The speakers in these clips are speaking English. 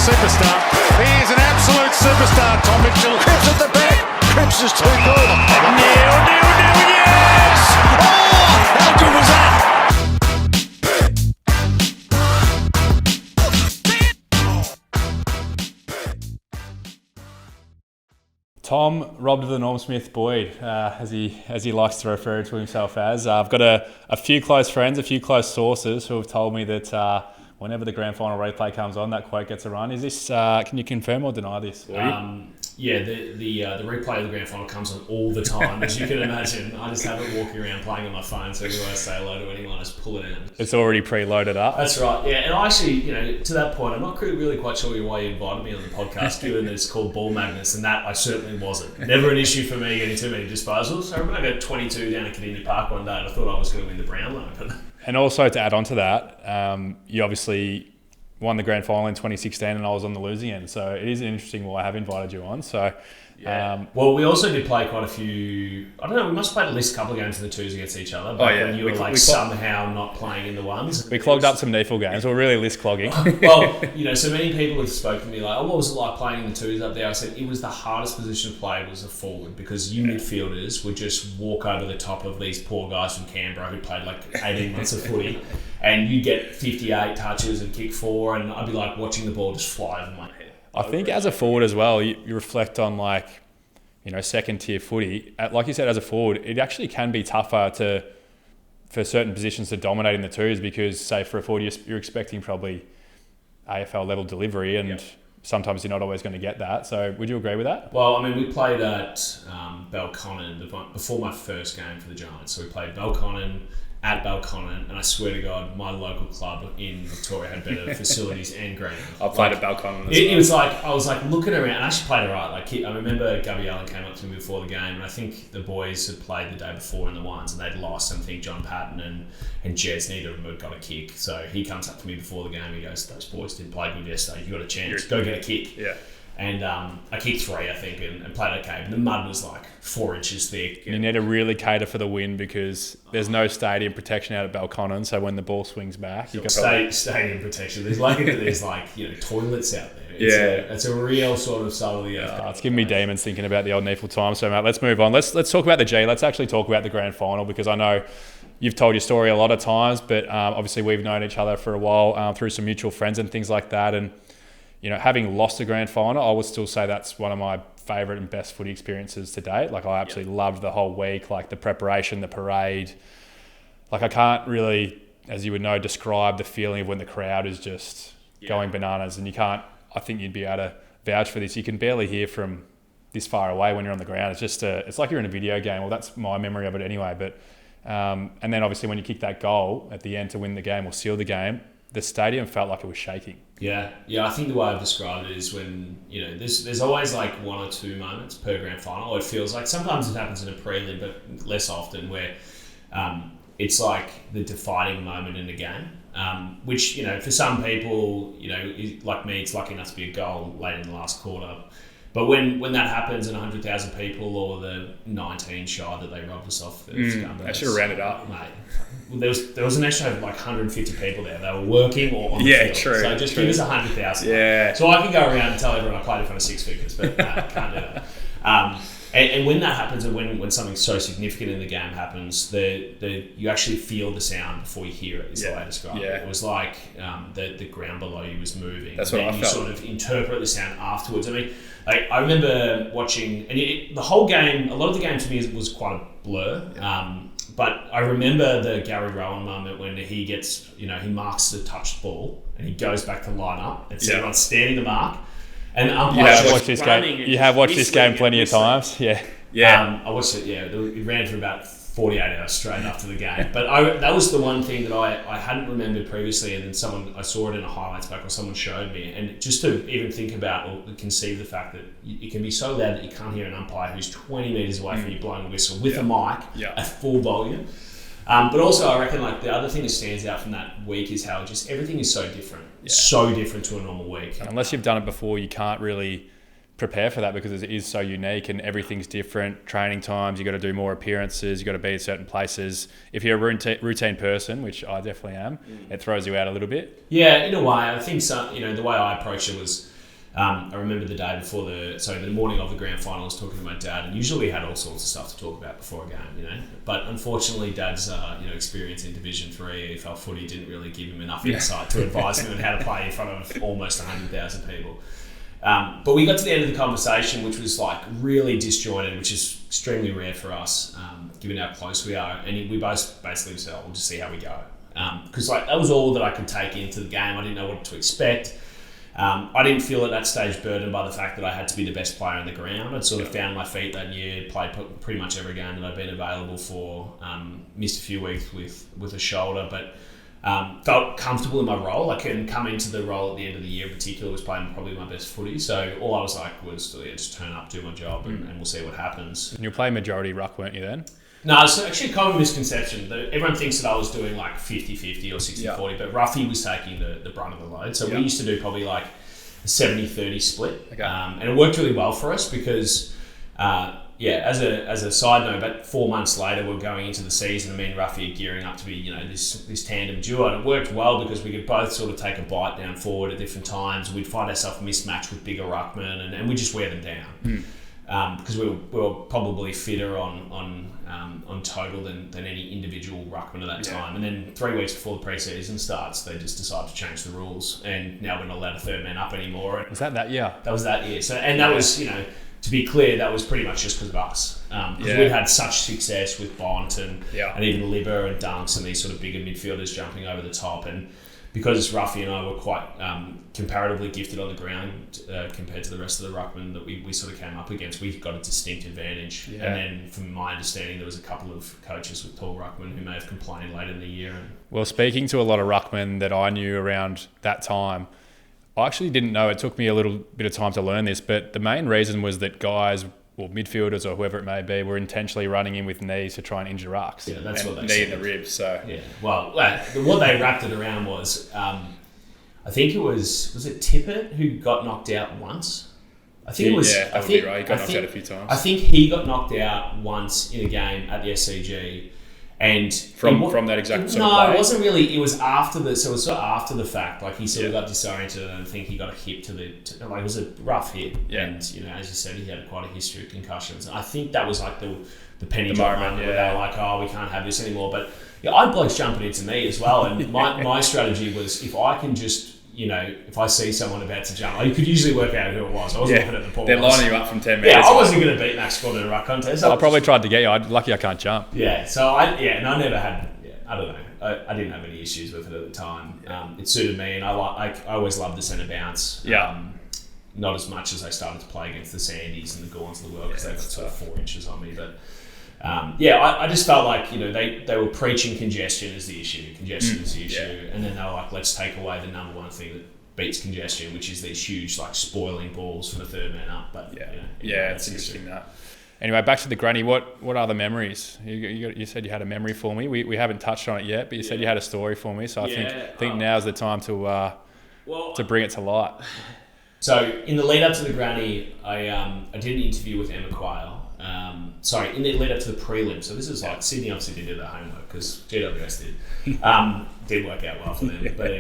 superstar. He is an absolute superstar, Tom Mitchell. Cripps at the back. Cripps is too good. Nil, yes! Oh, how good was that? Tom, robbed of the Norm Smith Boyd, as he likes to refer to himself as. I've got a few close friends, a few close sources who have told me that whenever the grand final replay comes on, that quote gets a run. Is this? Can you confirm or deny this? Yeah, the replay of the grand final comes on all the time, as you can imagine. I just have it walking around playing on my phone, so everywhere I say hello to anyone, I just pull it in. It's already preloaded up. That's right, yeah. And I actually, to that point, I'm not really quite sure why you invited me on the podcast, given that it's called Ball Magnets, and that I certainly wasn't. Never an issue for me getting too many disposals. I remember I got 22 down at Kardinia Park one day, and I thought I was going to win the Brownlow. And also to add on to that, you obviously won the grand final in 2016 and I was on the losing end. So it is interesting why I have invited you on. So, yeah. Well, we also did play quite a few, I don't know, we must have played at least a couple of games in the twos against each other. But when you were somehow not playing in the ones. We clogged up some NEFL games. We're really list clogging. Well, so many people have spoken to me like, what was it like playing in the twos up there? I said, it was the hardest position to play was a forward because you midfielders would just walk over the top of these poor guys from Canberra who played like 18 months of footy. And you'd get 58 touches and kick 4, and I'd be like watching the ball just fly over my head. I think as a forward as well, you reflect on second tier footy. Like you said, as a forward, it actually can be tougher for certain positions to dominate in the twos because, say, for a forward, you're expecting probably AFL level delivery, and sometimes you're not always going to get that. So would you agree with that? Well, I mean, we played at Belconnen before my first game for the Giants. So we played Belconnen at Belconnen, and I swear to God, my local club in Victoria had better facilities and ground. I played at Belconnen. It was like, I was like looking around, and I actually played it right. Like, I remember Gubby Allen came up to me before the game, and I think the boys had played the day before in the ones, and they'd lost. And I think John Patton and Jez, neither of them had got a kick. So he comes up to me before the game, and he goes, "Those boys didn't play good yesterday. You got a chance. Go get a kick." Yeah. And I kicked 3, I think, and played okay. But the mud was like 4 inches thick. You need to really cater for the wind because there's no stadium protection out at Belconnen. So when the ball swings back, you can stadium protection. There's toilets out there. It's a real sort of salt of the earth. It's giving me demons thinking about the old NEFL time. So mate, let's move on. Let's talk about the G. Let's actually talk about the grand final because I know you've told your story a lot of times, but obviously we've known each other for a while through some mutual friends and things like that. And having lost the grand final, I would still say that's one of my favourite and best footy experiences to date. Like, I absolutely loved the whole week, like the preparation, the parade. Like, I can't really, as you would know, describe the feeling of when the crowd is just going bananas. And I think you'd be able to vouch for this. You can barely hear from this far away when you're on the ground. It's just it's like you're in a video game. Well, that's my memory of it anyway. But and then obviously when you kick that goal at the end to win the game or seal the game, the stadium felt like it was shaking. Yeah. I think the way I've described it is when there's always like 1 or 2 moments per grand final. It feels like sometimes it happens in a prelim, but less often, where it's like the defining moment in the game. Which for some people, like me, it's lucky enough to be a goal late in the last quarter. But when that happens and 100,000 people or the 19 shy that they robbed us off, they should have rounded up, mate. There was an extra like 150 people there. They were working or on the field. True. So just give us 100,000. Yeah. So I can go around and tell everyone I played in front of 6 figures, but can't do that. And when that happens, and when something so significant in the game happens, you actually feel the sound before you hear it. Is the way I describe it. It was like the ground below you was moving. That's what I felt. You sort of interpret the sound afterwards. I mean, I remember watching, and the whole game. A lot of the game to me was quite a blur. But I remember the Gary Rowan moment when he gets, he marks the touched ball and he goes back to line up and so everyone's standing the mark. And the umpire you have watched this game plenty of times. Yeah. I watched it. Yeah, it ran for about 48 hours straight after the game. But that was the one thing that I hadn't remembered previously, and then I saw it in a highlights back, or someone showed me, and just to even think about or conceive the fact that it can be so loud that you can't hear an umpire who's 20 metres away from you blowing a whistle with a mic at full volume. But also, I reckon like the other thing that stands out from that week is how just everything is so different. So different to a normal week. And unless you've done it before, you can't really prepare for that because it is so unique and everything's different. Training times, you got to do more appearances, you got to be at certain places. If you're a routine person, which I definitely am, it throws you out a little bit. Yeah, in a way. I think so. The way I approached it was I remember the day before the morning of the grand final, I was talking to my dad, and usually we had all sorts of stuff to talk about before a game, But unfortunately, Dad's experience in Division 3 EFL footy didn't really give him enough insight to advise him on how to play in front of almost 100,000 people. But we got to the end of the conversation, which was like really disjointed, which is extremely rare for us, given how close we are. And we both basically said, we'll just see how we go. Because that was all that I could take into the game. I didn't know what to expect. I didn't feel at that stage burdened by the fact that I had to be the best player on the ground. I'd sort of found my feet that year, played pretty much every game that I'd been available for, missed a few weeks with a shoulder, but felt comfortable in my role. I can come into the role at the end of the year in particular, was playing probably my best footy. So all I was like was just turn up, do my job, and we'll see what happens. And you were playing majority ruck, weren't you then? No, it's actually a common misconception. Everyone thinks that I was doing like 50-50 or 60-40, but Ruffy was taking the brunt of the load. So we used to do probably like a 70-30 split. Okay. And it worked really well for us because, as a side note, about 4 months later, we're going into the season, and me and Ruffy are gearing up to be, this tandem duo. And it worked well because we could both sort of take a bite down forward at different times. We'd find ourselves mismatched with bigger ruckmen, and we just wear them down. Because we were probably fitter on total than any individual ruckman at that time. And then 3 weeks before the pre-season starts, they just decide to change the rules, and now we're not allowed a third man up anymore. Was that year? That was that year. So, and that was, to be clear, that was pretty much just because of us. Because we'd had such success with Bont and even Libber and Dunks and these sort of bigger midfielders jumping over the top, and because Ruffy and I were quite comparatively gifted on the ground compared to the rest of the ruckmen that we sort of came up against, we got a distinct advantage. And then from my understanding, there was a couple of coaches with tall ruckmen who may have complained later in the year. Well, speaking to a lot of ruckmen that I knew around that time, I actually didn't know, it took me a little bit of time to learn this, but the main reason was that guys, or midfielders or whoever it may be, were intentionally running in with knees to try and injure rucks. Yeah, that's what they knee said. in the ribs. So well, what they wrapped it around was, I think it was it Tippett who got knocked out once. I think it was. Yeah, that would be right. He got knocked out a few times. I think he got knocked out once in a game at the SCG, and from that exact sort of play? It wasn't really. It was after the. So it was sort of after the fact. Like he sort of got disoriented, and I think he got a hit it was a rough hit. Yeah. And as you said, he had quite a history of concussions. And I think that was like the penny drop moment where they were like, oh, we can't have this anymore. But I had blokes jumping into me as well, and my strategy was if I can just. If I see someone about to jump, you could usually work out who it was. I wasn't looking at the ball. They're lining you up from 10 metres. Yeah, I wasn't going to beat Max Scott in a ruck contest. I probably tried to get you. Lucky I can't jump. Yeah, so I never had. I don't know. I didn't have any issues with it at the time. It suited me, and I always loved the centre bounce. Not as much as I started to play against the Sandys and the Gawns of the world because they got sort of 4 inches on me, but. I just felt like they were preaching congestion is the issue, and then they were like, let's take away the number one thing that beats congestion, which is these huge like spoiling balls from the third man up. But it's interesting that. Anyway, back to the granny. What are the memories? You said you had a memory for me. We haven't touched on it yet, but you said you had a story for me. So I think now's the time to bring it to light. So in the lead up to the granny, I did an interview with Emma Quayle. In the lead up to the prelim. So this is like Sydney obviously didn't do their homework because GWS did. Didn't work out well for them. But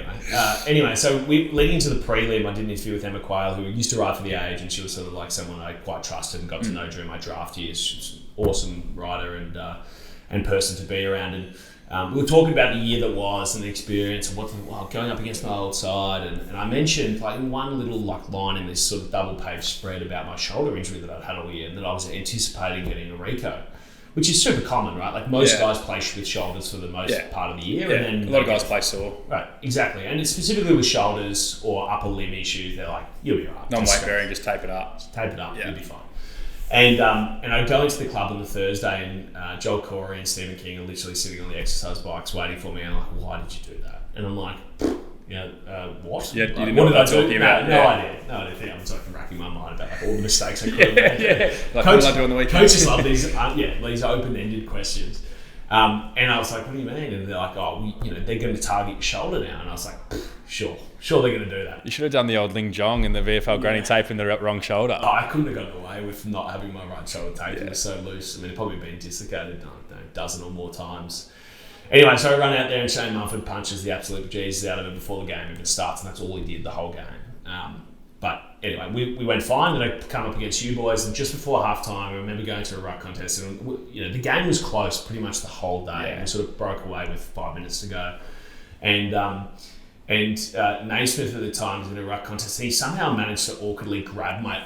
anyway, so leading into the prelim, I did an interview with Emma Quayle, who used to write for The Age, and she was sort of like someone I quite trusted and got to know during my draft years. She's an awesome writer and person to be around. And we were talking about the year that was and the experience and going up against my old side, and I mentioned like one little like line in this sort of double page spread about my shoulder injury that I'd had all year and that I was anticipating getting a Rico, which is super common, right? Like most guys play with shoulders for the most part of the year, and then a lot of guys play sore. Right, exactly, and it's specifically with shoulders or upper limb issues. They're like, you'll be right. Non-weight bearing, just tape it up. You'll be fine. And I go into the club on the Thursday, and Joel Corey and Stephen King are literally sitting on the exercise bikes waiting for me. And I'm like, why did you do that? And I'm like, what? Yeah, you like, didn't know what I was talking about. No idea. I was like racking my mind about like all the mistakes I could have made. Like, what did I do on the weekend? Coaches love these open-ended questions. And I was like, what do you mean? And they're like, they're going to target your shoulder now. And I was like, sure they're going to do that. You should have done the old Ling Jong and the VFL granny tape in the wrong shoulder. I couldn't have gotten away with not having my right shoulder taped. It was so loose. I mean, it probably been dislocated a dozen or more times. Anyway, so I run out there and Shane Mumford punches the absolute bejesus out of it before the game even starts, and that's all he did the whole game. But anyway, we went fine. Then I come up against you boys, and just before half time, I remember going to a ruck contest, and the game was close pretty much the whole day. Yeah. We sort of broke away with 5 minutes to go, and Naismith at the time was in a ruck contest. And he somehow managed to awkwardly grab my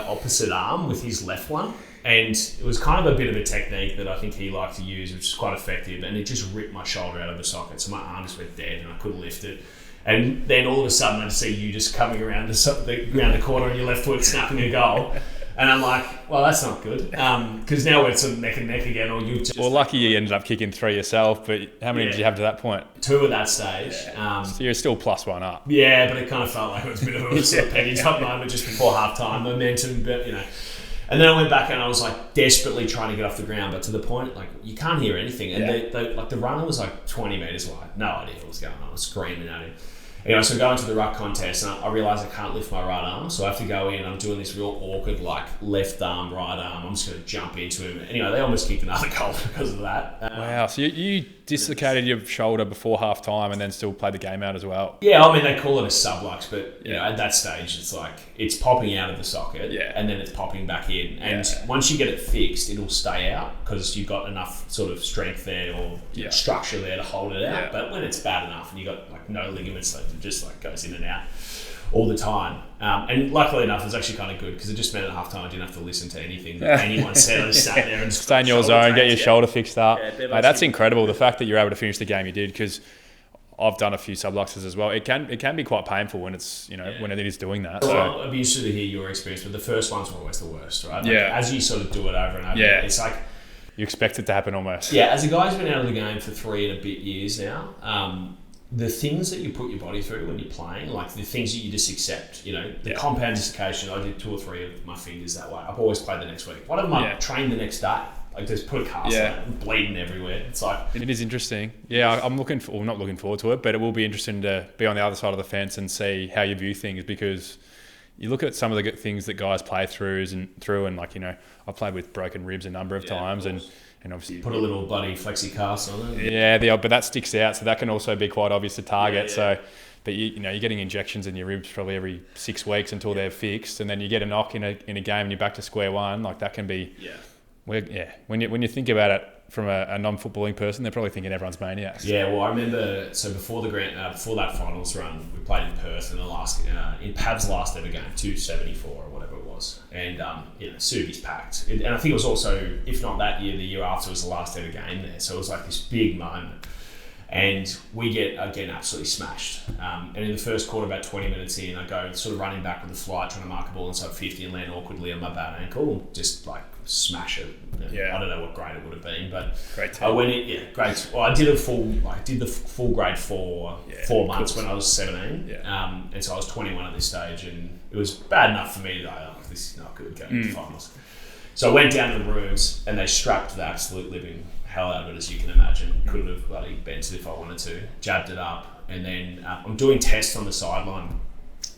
opposite arm with his left one, and it was kind of a bit of a technique that I think he liked to use, which is quite effective. And it just ripped my shoulder out of the socket, so my arm just went dead, and I couldn't lift it. And then all of a sudden, I see you just coming around the corner on your left foot, snapping a goal. And I'm like, well, that's not good. Because now we're sort of neck and neck again. Or you just Well, lucky you ended up kicking 3 yourself, but how many did you have to that point? 2 at that stage. So you're still +1 up. Yeah, but it kind of felt like it was a bit of a sort of penny top moment just before half time, momentum, but And then I went back and I was like desperately trying to get off the ground, but to the point like you can't hear anything. And the runner was like 20 metres wide. No idea what was going on. I was screaming at him. Anyway, so going to the ruck contest, and I realise I can't lift my right arm, so I have to go in. I'm doing this real awkward, like left arm, right arm. I'm just going to jump into him. Anyway, they almost kicked another goal because of that. Wow, so you dislocated your shoulder before half time and then still played the game out as well. Yeah, I mean, they call it a sublux, but at that stage, it's like it's popping out of the socket and then it's popping back in. And once you get it fixed, it'll stay out because you've got enough sort of strength there or structure there to hold it out. But when it's bad enough and you've got like no ligaments, like, it just like goes in and out all the time. And luckily enough, it was actually kind of good because it just meant at half time I didn't have to listen to anything that anyone said. I just sat there and stay in your zone, get your shoulder fixed up. Mate, that's incredible. The fact that you're able to finish the game you did, because I've done a few subluxes as well. It can be quite painful when it's when it is doing that. So I'd be interested to hear your experience, but the first ones were always the worst, right? Like, Yeah. As you sort of do it over and over, it's like you expect it to happen almost. Yeah, as a guy who's been out of the game for 3 and a bit years now, the things that you put your body through when you're playing, like the things that you just accept, the compound dislocation, I did 2 or 3 of my fingers that way. I've always played the next week. One of them I trained the next day. Like just put a cast on it and bleeding everywhere. It's like... It is interesting. Yeah, I'm not looking forward to it, but it will be interesting to be on the other side of the fence and see how you view things, because you look at some of the things that guys play through and like, I've played with broken ribs a number of times and obviously put a little bloody flexi cast on it. Yeah, but that sticks out, so that can also be quite obvious to target. So, but you're getting injections in your ribs probably every 6 weeks until they're fixed, and then you get a knock in a game and you're back to square one. Like that can be when you think about it from a non-footballing person, they're probably thinking everyone's maniacs. Yeah, well, I remember before that finals run, we played in Perth in in Pav's last ever game, 274 or whatever it was, and Subi's packed, and I think it was also, if not that year, the year after was the last ever game there, so it was like this big moment. And we get, again, absolutely smashed. And in the first quarter, about 20 minutes in, I go sort of running back with the flight, trying to mark a ball inside 50 and land awkwardly on my bad ankle and just like smash it. I don't know what grade it would have been, but great I went in, great. Well, I did the full grade 4 months when I was 17. And so I was 21 at this stage, and it was bad enough for me to go, this is not good going to finals. So I went down to the rooms and they strapped the absolute living hell out of it, as you can imagine. Could have bloody bent it if I wanted to. Jabbed it up, and then I'm doing tests on the sideline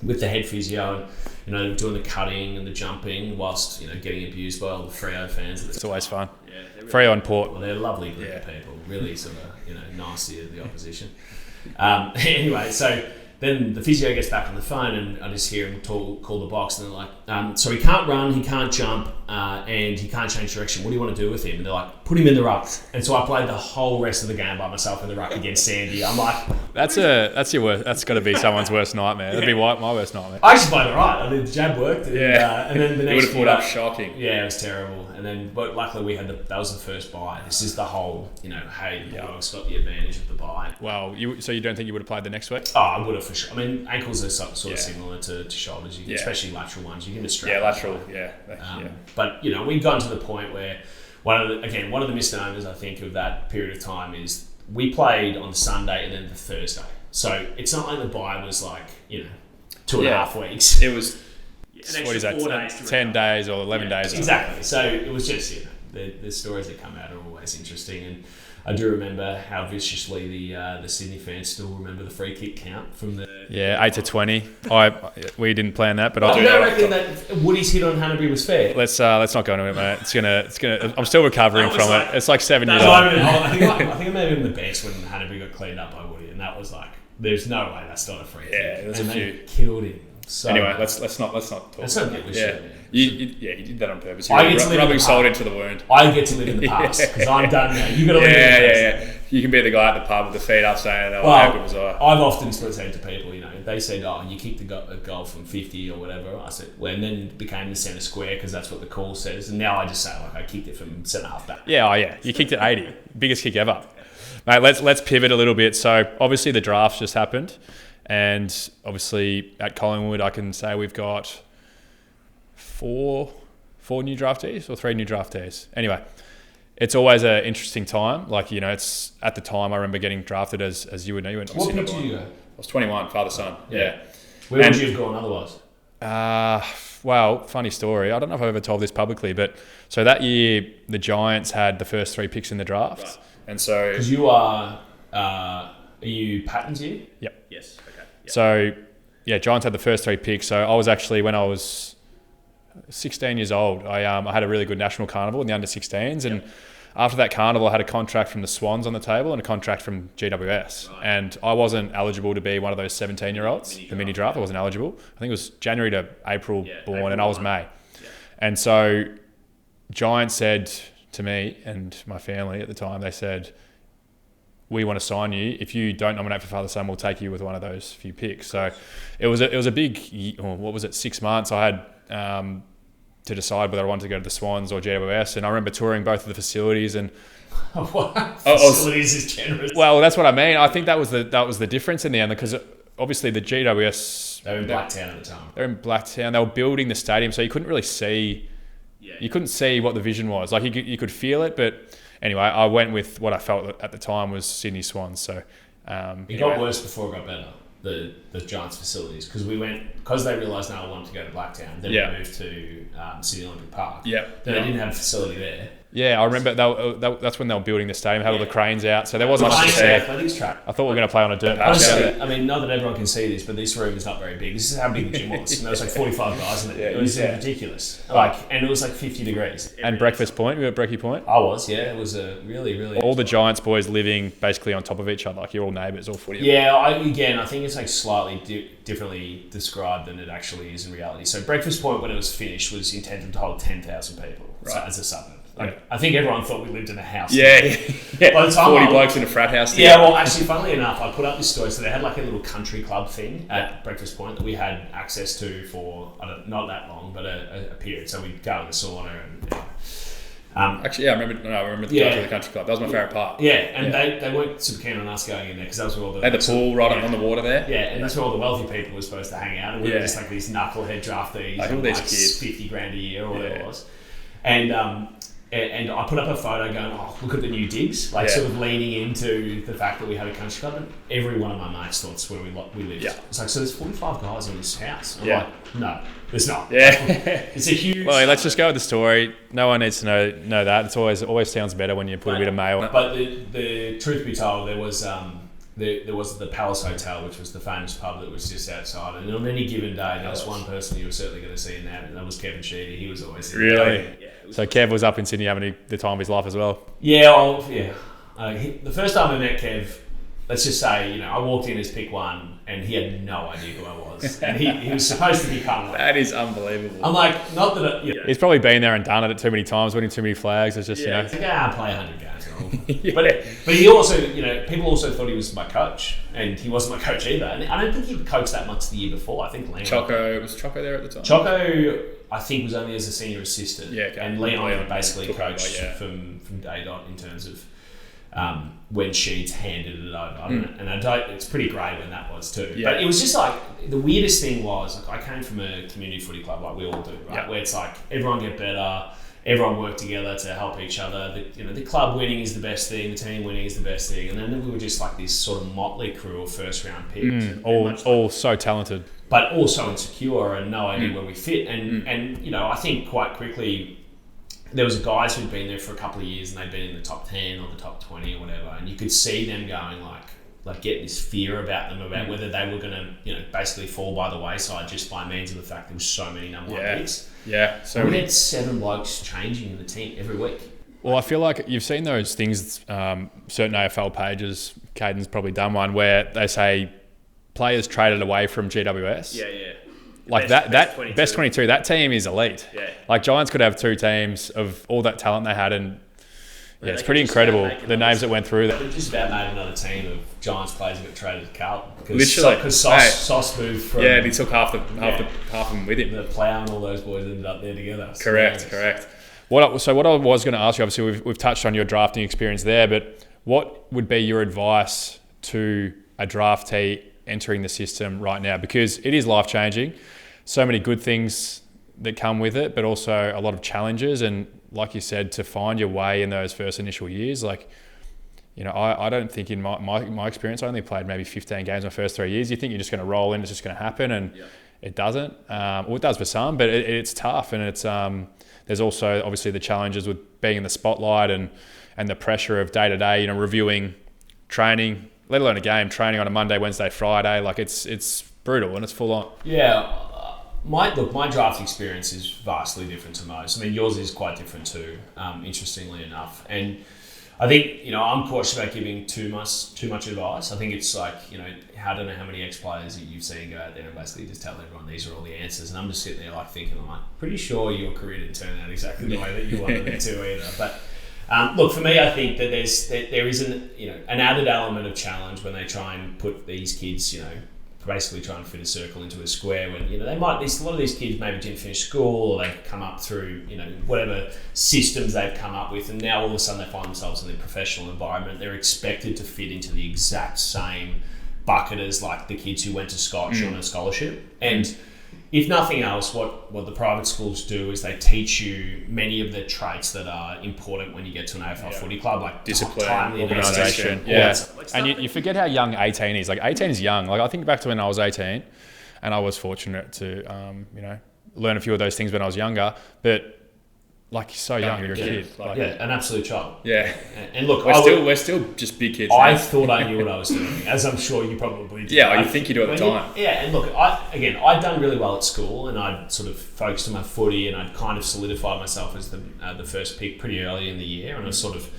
with the head physio, and doing the cutting and the jumping whilst getting abused by all the Freo fans. It's always fun. Freo and Port. Well, they're a lovely group of people. Really sort of nasty of the opposition. Anyway, so then the physio gets back on the phone and I just hear him call the box, and they're like, so he can't run, he can't jump, and he can't change direction. What do you want to do with him? And they're like, put him in the ruck. And so I played the whole rest of the game by myself in the ruck against Sandy. I'm like, that's your worst. That's got to be someone's worst nightmare. That'd be my worst nightmare. I actually played it right. I mean, the jab worked. And, and then the next you would have thought shocking. Yeah, it was terrible. And then, but luckily that was the first bye. This is the whole, hey, the Bulldogs got the advantage of the bye. Well, so you don't think you would have played the next week? Oh, I would have for sure. I mean, ankles are sort of similar to shoulders, especially lateral ones. You can just strap. Yeah, lateral. But we've gotten to the point where one of the misnomers I think of that period of time is we played on the Sunday and then the Thursday. So it's not like the bye was like 2.5 weeks. It was. What is that? 4 days 10 days or 11 days. Exactly. So it was just the stories that come out are always interesting, and I do remember how viciously the Sydney fans still remember the free kick count from the 8 to 20. We didn't plan that, but I do reckon that Woody's hit on Hanbury was fair. Let's not go into it, mate. It's gonna. I'm still recovering from it. It's like 7 years old. I think I may have been on the bench when Hanbury got cleaned up by Woody, and that was like, there's no way that's not a free kick. Yeah, there's a few. They killed him. So anyway, let's not talk. That's not good. You did that on purpose. I get to live in Rubbing the salt past. into the wound. I get to live in the past because I'm done now. You got to live in the past. Yeah. You can be the guy at the pub with the feet up saying, "Oh, Well, how good was I?" I've often sort of said to people, they said, "Oh, you kicked a goal from 50 or whatever." I said, well, and then it became the centre square because that's what the call says. And now I just say, like, I kicked it from centre half back. Yeah, you kicked it 80, biggest kick ever, mate. Let's pivot a little bit. So obviously the drafts just happened, and obviously at Collingwood, I can say we've got four new draftees or 3 new draftees. Anyway. It's always an interesting time. Like, it's at the time I remember getting drafted as you would know. You went. What pick did you go? I was 21, father-son. Yeah. Where would you have gone otherwise? Well, funny story. I don't know if I've ever told this publicly, but so that year the Giants had the first 3 picks in the draft. Right. And so... Because you are you Patton's year? Yep. Yes. Okay. Yep. So, Giants had the first 3 picks. So I was actually, when I was 16 years old, I had a really good national carnival in the under-16s, and after that carnival I had a contract from the Swans on the table and a contract from GWS, and I wasn't eligible to be one of those 17-year-olds, the mini draft. I wasn't eligible. I think it was January to April born, and I was May. And so Giants said to me and my family at the time, they said, we want to sign you. If you don't nominate for father-son, we'll take you with one of those few picks. So it was a big, 6 months I had to decide whether I wanted to go to the Swans or GWS. And I remember touring both of the facilities and facilities is generous. Well, that's what I mean. I think that was the difference in the end, because obviously the GWS, they were in Blacktown at the time. They're in Blacktown. They were building the stadium, so you couldn't really see. You couldn't see what the vision was. Like you could feel it, but anyway, I went with what I felt at the time was Sydney Swans. So it got worse before it got better. The Giants facilities, because they realised no one wanted to go to Blacktown. Then we moved to City Olympic Park. Then they didn't have a facility there. Yeah, I remember that's when they were building the stadium, had all the cranes out, so there wasn't much to see. Athletics track. I thought we were going to play on a dirt patch. Honestly, I mean, not that everyone can see this, but this room is not very big. This is how big the gym was. And there was like 45 guys in it. It was ridiculous. And it was like 50 degrees. And Breakfast Point, we were at Brecky Point. I was, yeah. It was a really, really... All the Giants boys living basically on top of each other, like you're all neighbours, all footy. Yeah, I think it's like slightly differently described than it actually is in reality. So Breakfast Point, when it was finished, was intended to hold 10,000 people as a suburb. I think everyone thought we lived in a house. Yeah. By the time 40 blokes in a frat house. Yeah, well, actually, funnily enough, I put up this story. So they had like a little country club thing at Breakfast Point that we had access to for not that long, but a period. So we'd go in the sauna and. Actually, I remember going to the country club. That was my favourite part. Yeah, and they weren't super keen on us going in there because that was where all the... They had the pool right on the water there. Yeah, and that's where all the wealthy people were supposed to hang out. And we were just like these knucklehead draftees. Like all these kids. 50 grand a year or whatever it was. And I put up a photo going, oh, look at the new digs, sort of leaning into the fact that we had a country club. And every one of my mates thought it's where we lived. Yeah. It's like, so there's 45 guys in this house. I'm like, no, there's not. Yeah. It's a huge... Well, let's just go with the story. No one needs to know that. It's always sounds better when you put a bit of mail. But the truth be told, there was the Palace Hotel, which was the famous pub that was just outside. And on any given day, there was one person you were certainly going to see in that, and that was Kevin Sheedy. He was always there. Really? So Kev was up in Sydney having the time of his life as well. Yeah, the first time I met Kev, let's just say, I walked in as pick 1 and he had no idea who I was. And he was supposed to be coming. That is unbelievable. I'm like, not that... He's probably been there and done it too many times, winning too many flags. It's just, It's like, I play 100 games. But he also, people also thought he was my coach, and he wasn't my coach either. And I don't think he'd coached that much the year before. I think Leon... Was Choco there at the time? Choco, I think, was only as a senior assistant. Yeah, okay. And Leon basically coached from day dot in terms of when Sheets handed it over. And it's pretty great when that was too. Yeah. But it was just like, the weirdest thing was, like, I came from a community footy club like we all do, right? Yeah. Where it's like, everyone get better, everyone work together to help each other. The club winning is the best thing, the team winning is the best thing. And then we were just like this sort of motley crew of first round picks. All so talented. But also insecure and no idea where we fit. And I think quite quickly there was guys who'd been there for a couple of years and they'd been in the top 10 or the top 20 or whatever, and you could see them going like get this fear about them about whether they were going to basically fall by the wayside just by means of the fact there was so many number 1 picks. Yeah. So we had 7 blokes changing in the team every week. Well, I feel like you've seen those things, certain AFL pages, Caden's probably done one, where they say players traded away from GWS. Yeah. like best 22, that team is elite. Yeah. Like Giants could have 2 teams of all that talent they had, and yeah, it's pretty incredible the names that went through that. They just about made another team of Giants players that got traded to Carlton. Literally. Because Sauce moved from... Yeah, and he took half of them with him. The Plough and all those boys ended up there together. So Correct. What I was going to ask you, obviously we've touched on your drafting experience there, but what would be your advice to a draftee entering the system right now? Because it is life-changing. So many good things that come with it, but also a lot of challenges. And like you said, to find your way in those first initial years, like, you know, I don't think in my experience, I only played maybe 15 games my first 3 years. You think you're just going to roll in, it's just going to happen, and it doesn't. Well, it does for some, but it's tough. And it's there's also obviously the challenges with being in the spotlight and the pressure of day to day, you know, reviewing training, let alone a game, training on a Monday, Wednesday, Friday. Like it's brutal and it's full on. Yeah. My draft experience is vastly different to most. I mean, yours is quite different too, interestingly enough. And I think, you know, I'm cautious about giving too much advice. I think it's like, you know, I don't know how many ex-players that you've seen go out there and basically just tell everyone these are all the answers. And I'm just sitting there like thinking, I'm like, pretty sure your career didn't turn out exactly the way that you wanted it to either. But look, for me, I think that there is an added element of challenge when they try and put these kids, you know, basically try and fit a circle into a square when, you know, a lot of these kids maybe didn't finish school, or they've come up through, you know, whatever systems they've come up with, and now all of a sudden they find themselves in their professional environment. They're expected to fit into the exact same bucket as like the kids who went to Scotch on a scholarship. And if nothing else, what the private schools do is they teach you many of the traits that are important when you get to an AFL footy club, like discipline, timeliness, organisation. And you forget how young 18 is. Like 18 is young. Like I think back to when I was 18, and I was fortunate to you know, learn a few of those things when I was younger. But like, you're so young, you're a kid. Like, an absolute child. Yeah. And look, we're still just big kids. I thought I knew what I was doing, as I'm sure you probably did. Yeah, you think you do at the time. And look, I'd done really well at school, and I'd sort of focused on my footy, and I'd kind of solidified myself as the first pick pretty early in the year, and I was sort of,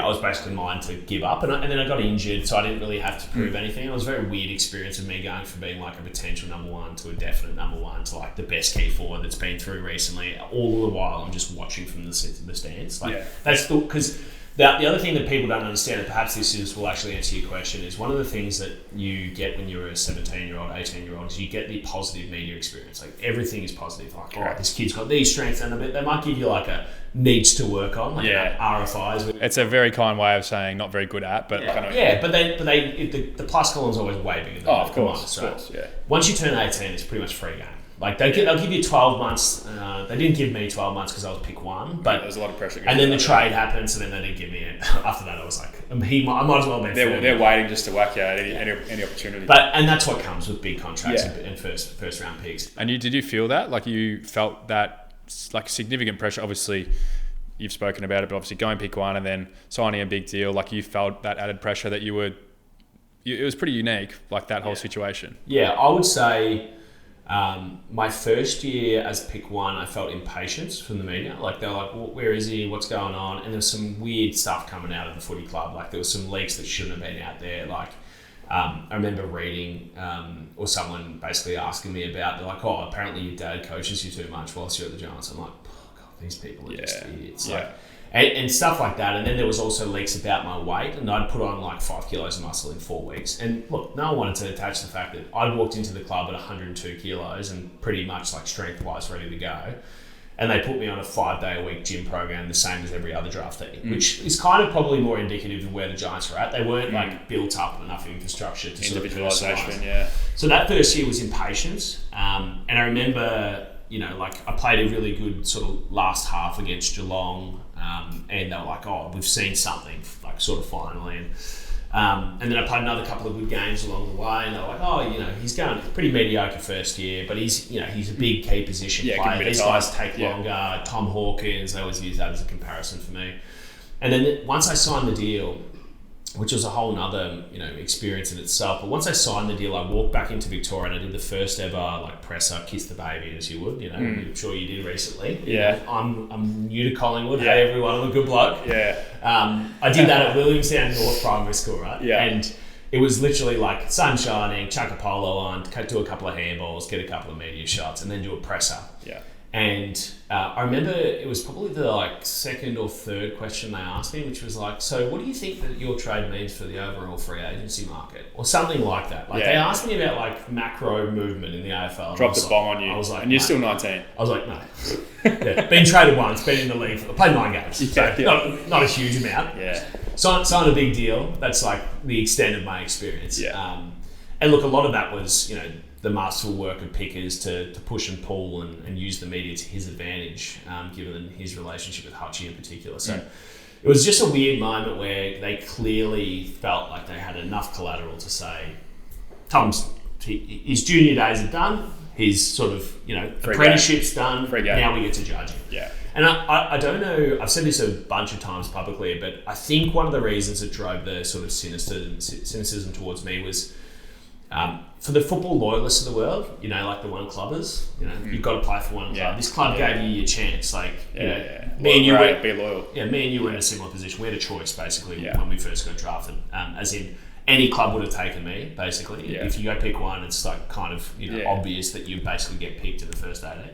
I was basically mine to give up, and then I got injured, so I didn't really have to prove anything. It was a very weird experience of me going from being like a potential number one to a definite number one to like the best key forward that's been through recently. All the while, I'm just watching from the stands. Like that's because the other thing that people don't understand, and perhaps will actually answer your question, is one of the things that you get when you're a 17-year-old, 18-year-old is you get the positive media experience. Like everything is positive. Like, all right, this kid's got these strengths, and they might give you like a needs to work on, like RFIs. It's a very kind way of saying not very good at, but the plus column's always way bigger than of course, Once you turn 18, it's pretty much free game. Like they'll give you 12 months. They didn't give me 12 months because I was pick one, but there's a lot of pressure. And then the trade happened, so then they didn't give me it. After that, I was like, I might as well be. They're waiting just to whack you at any opportunity. And that's what comes with big contracts and first round picks. And did you feel that? Like you felt that like significant pressure? Obviously, you've spoken about it, but obviously going pick one and then signing a big deal, like you felt that added pressure that it was pretty unique, like that whole situation. Yeah, I would say. My first year as pick one, I felt impatience from the media. Like they were like, where is he? What's going on? And there was some weird stuff coming out of the footy club. Like there was some leaks that shouldn't have been out there. Like I remember reading or someone basically asking me about, they're like, oh, apparently your dad coaches you too much whilst you're at the Giants. I'm like, oh God, these people are just idiots. Like, and stuff like that. And then there was also leaks about my weight, and I'd put on like 5 kilos of muscle in 4 weeks. And look, no one wanted to attach the fact that I'd walked into the club at 102 kilos and pretty much like strength-wise ready to go. And they put me on a 5-day-a-week gym program, the same as every other draftee, which is kind of probably more indicative of where the Giants were at. They weren't like built up enough infrastructure to sort of personalise. So that first year was impatience. And I remember, you know, like I played a really good sort of last half against Geelong. And they were like, oh, we've seen something, like sort of finally. And then I played another couple of good games along the way, and they were like, oh, you know, he's going pretty mediocre first year, but he's a big key position player. These guys take longer. Tom Hawkins, they always use that as a comparison for me. And then once I signed the deal, which was a whole nother, you know, experience in itself. But once I signed the deal, I walked back into Victoria and I did the first ever like presser, kiss the baby, as you would, you know. I'm sure you did recently. Yeah. You know, I'm new to Collingwood. Yeah. Hey everyone, I'm a good bloke. Yeah. I did that at Williamstown North Primary School, right? Yeah. And it was literally like sun shining, chuck a polo on, do a couple of handballs, get a couple of media shots, and then do a presser. Yeah. And I remember it was probably the like second or third question they asked me, which was like, so what do you think that your trade means for the overall free agency market? Or something like that. Like they asked me about like macro movement in the AFL. Dropped the bomb on you. I was like, and you're still 19. I was like, no. Yeah, been traded once, been in the league, played 9 games. Not a huge amount. Yeah. Sign a big deal. That's like the extent of my experience. Yeah. And look, a lot of that was, the masterful work of Pickers to push and pull and use the media to his advantage, given his relationship with Hutchie in particular. So it was just a weird moment where they clearly felt like they had enough collateral to say, his junior days are done, his sort of, apprenticeship's done, now we get to judge him. Yeah. And I don't know, I've said this a bunch of times publicly, but I think one of the reasons that drove the sort of cynicism towards me was for the football loyalists of the world, like the one clubbers, you've got to play for one club. This club gave you your chance. Like, me and you were, be loyal. Yeah, me and you were in a similar position. We had a choice basically when we first got drafted, as in any club would have taken me basically. Yeah. If you go pick one, it's like kind of obvious that you basically get picked in the first 18.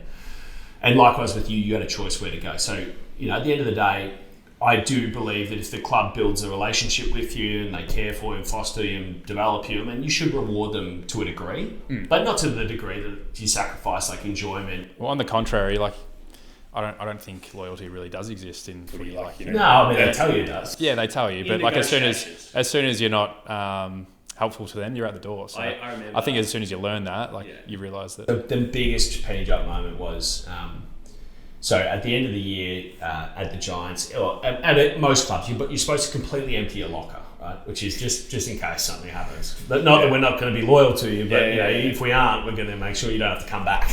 And likewise with you, you had a choice where to go. So, at the end of the day, I do believe that if the club builds a relationship with you and they care for you and foster you and develop you, you should reward them to a degree, but not to the degree that you sacrifice like enjoyment. Well, on the contrary, like I don't think loyalty really does exist in footy. No, they tell you it does. Yeah, they tell you, but like as soon as you're not helpful to them, you're out the door. So I remember. I think as soon as you learn that, you realise that The biggest penny drop moment was. So at the end of the year at the Giants, or at most clubs, you're supposed to completely empty your locker, right? Which is just in case something happens. But not that we're not going to be loyal to you, but if we aren't, we're going to make sure you don't have to come back.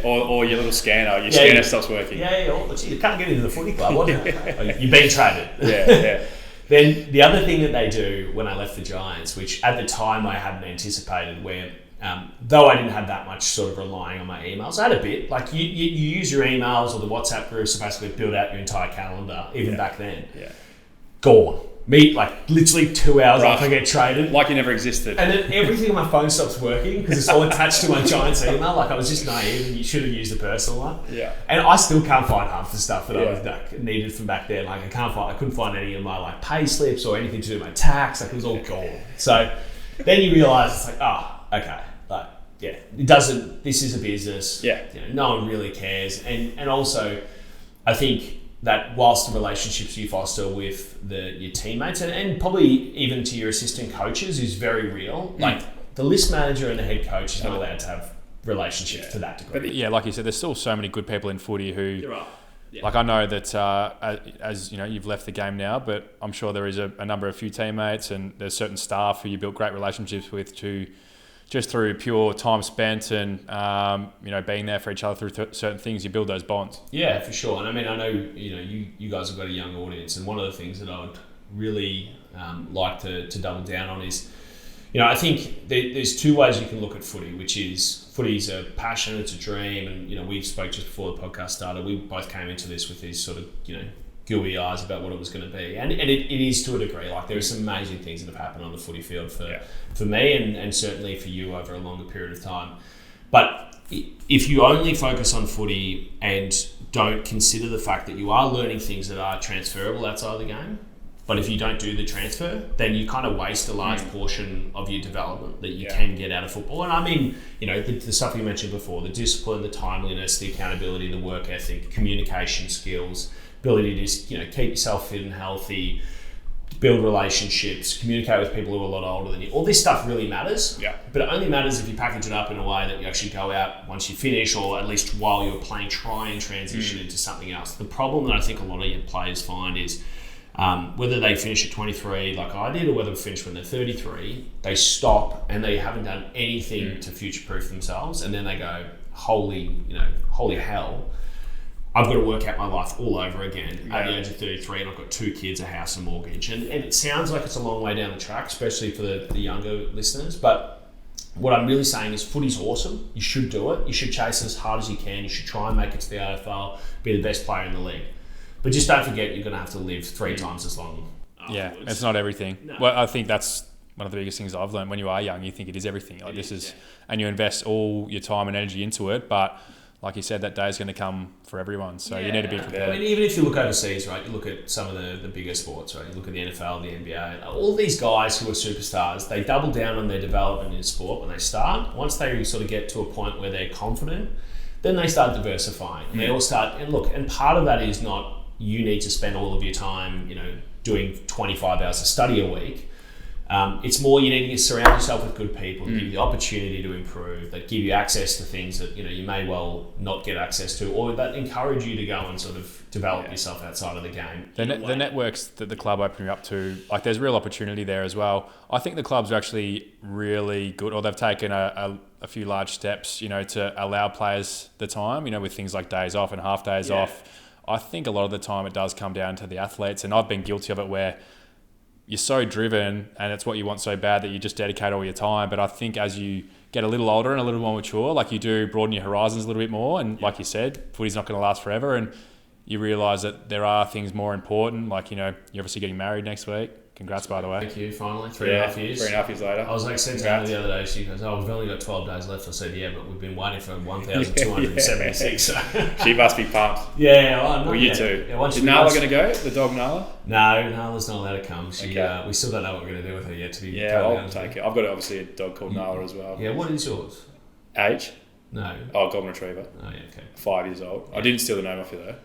Or your little scanner, your scanner stops working. You can't get into the footy club. You've been traded. Then the other thing that they do when I left the Giants, which at the time I hadn't anticipated, where though I didn't have that much sort of relying on my emails, I had a bit. Like you use your emails or the WhatsApp groups to basically build out your entire calendar, even back then. Yeah. Gone. Me, like literally 2 hours after I get traded. Like you never existed. And then everything on my phone stops working because it's all attached to my Giants email. Like I was just naive and you should have used a personal one. Yeah. And I still can't find half the stuff that I was needed from back then. Like I couldn't find any of my like pay slips or anything to do with my tax. Like it was all gone. So then you realise it's like, okay. It doesn't. This is a business. Yeah. No one really cares, and also, I think that whilst the relationships you foster with your teammates and probably even to your assistant coaches is very real. Like the list manager and the head coach is not allowed to have relationships to that degree. But like you said, there's still so many good people in footy who. There are. Yeah. Like I know that as you've left the game now, but I'm sure there is a number of few teammates and there's certain staff who you built great relationships with just through pure time spent and being there for each other through certain things, you build those bonds. Yeah, for sure. And I mean, I know you guys have got a young audience, and one of the things that I would really like to double down on is, I think there's two ways you can look at footy, which is footy's a passion, it's a dream, and we spoke just before the podcast started. We both came into this with these sort of gooey eyes about what it was going to be, and it is to a degree. Like there are some amazing things that have happened on the footy field for me and certainly for you over a longer period of time. But if you only focus on footy and don't consider the fact that you are learning things that are transferable outside the game, but if you don't do the transfer, then you kind of waste a large portion of your development that you can get out of football. And I mean, the stuff you mentioned before, the discipline, the timeliness, the accountability, the work ethic, communication skills, ability to just keep yourself fit and healthy, build relationships, communicate with people who are a lot older than you. All this stuff really matters. Yeah. But it only matters if you package it up in a way that you actually go out once you finish, or at least while you're playing, try and transition into something else. The problem that I think a lot of your players find is whether they finish at 23 like I did, or whether they finish when they're 33, they stop and they haven't done anything to future-proof themselves, and then they go, holy hell, I've got to work out my life all over again at the age of 33, and I've got 2 kids, a house, a mortgage. And it sounds like it's a long way down the track, especially for the younger listeners. But what I'm really saying is footy's awesome. You should do it. You should chase it as hard as you can. You should try and make it to the AFL, be the best player in the league. But just don't forget you're going to have to live 3 times as long afterwards. Yeah, it's not everything. No. Well, I think that's one of the biggest things I've learned. When you are young, you think it is everything. Like this is, and you invest all your time and energy into it. But like you said, that day is going to come for everyone. So you need to be prepared. I mean, even if you look overseas, right? You look at some of the bigger sports, right? You look at the NFL, the NBA. All these guys who are superstars, they double down on their development in sport when they start. Once they sort of get to a point where they're confident, then they start diversifying. And they all start, and look, and part of that is not you need to spend all of your time, doing 25 hours of study a week. It's more you need to surround yourself with good people and give you the opportunity to improve, that give you access to things that you may well not get access to, or that encourage you to go and sort of develop yourself outside of the game. The networks that the club open you up to, like there's real opportunity there as well. I think the clubs are actually really good, or they've taken a few large steps, to allow players the time, with things like days off and half days off. I think a lot of the time it does come down to the athletes, and I've been guilty of it where you're so driven and it's what you want so bad that you just dedicate all your time. But I think as you get a little older and a little more mature, like you do broaden your horizons a little bit more. And like you said, footy's not going to last forever. And you realise that there are things more important. Like, you're obviously getting married next week. Congrats, by the way. Thank you, finally. 3.5 years. 3.5 years later. I was like, saying to her the other day, she goes, we've only got 12 days left. I said, yeah, but we've been waiting for 1,276. So. She must be pumped. Yeah, well, you too. Yeah, is Nala going to go? The dog Nala? No, Nala's not allowed to come. She, we still don't know what we're going to do with her yet. To be I'll take it. I've got obviously a dog called Nala as well. Yeah, what is yours? Age? No. Oh, Golden Retriever. Oh, yeah, okay. 5 years old. Yeah. I didn't steal the name off you though.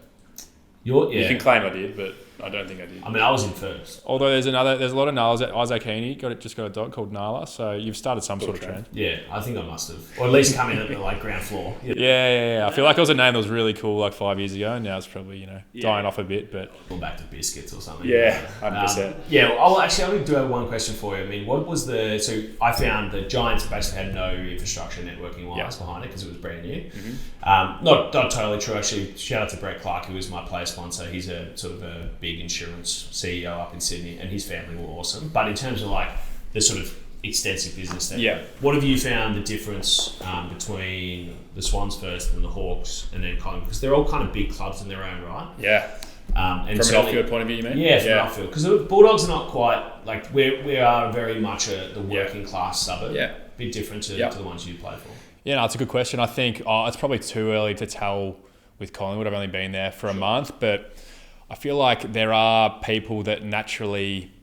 You can claim I did, but I don't think I did. I mean, I was in first. Although there's a lot of Nalas. Isaac Heaney just got a dog called Nala, so you've started some sort of trend. Yeah, I think I must have, or at least come in at the ground floor. Yeah. I feel like it was a name that was really cool like 5 years ago, and now it's probably dying off a bit. But go back to biscuits or something. Yeah, 100%. I do have one question for you. I mean, what was so I found the Giants basically had no infrastructure networking wise behind it because it was brand new. Mm-hmm. Not totally true actually. Shout out to Brett Clark, who was my player sponsor. He's a sort of a big insurance CEO up in Sydney, and his family were awesome. But in terms of the sort of extensive business there, what have you found the difference between the Swans first and the Hawks and then Collingwood? Because they're all kind of big clubs in their own right. Yeah. And from an off-field point of view, you mean? Yeah, from an off-field. Because the Bulldogs are not quite we are very much the working class suburb. Yeah. A bit different to the ones you play for. Yeah, no, it's a good question. I think it's probably too early to tell with Collingwood. I've only been there for a month, but I feel like there are people that naturally,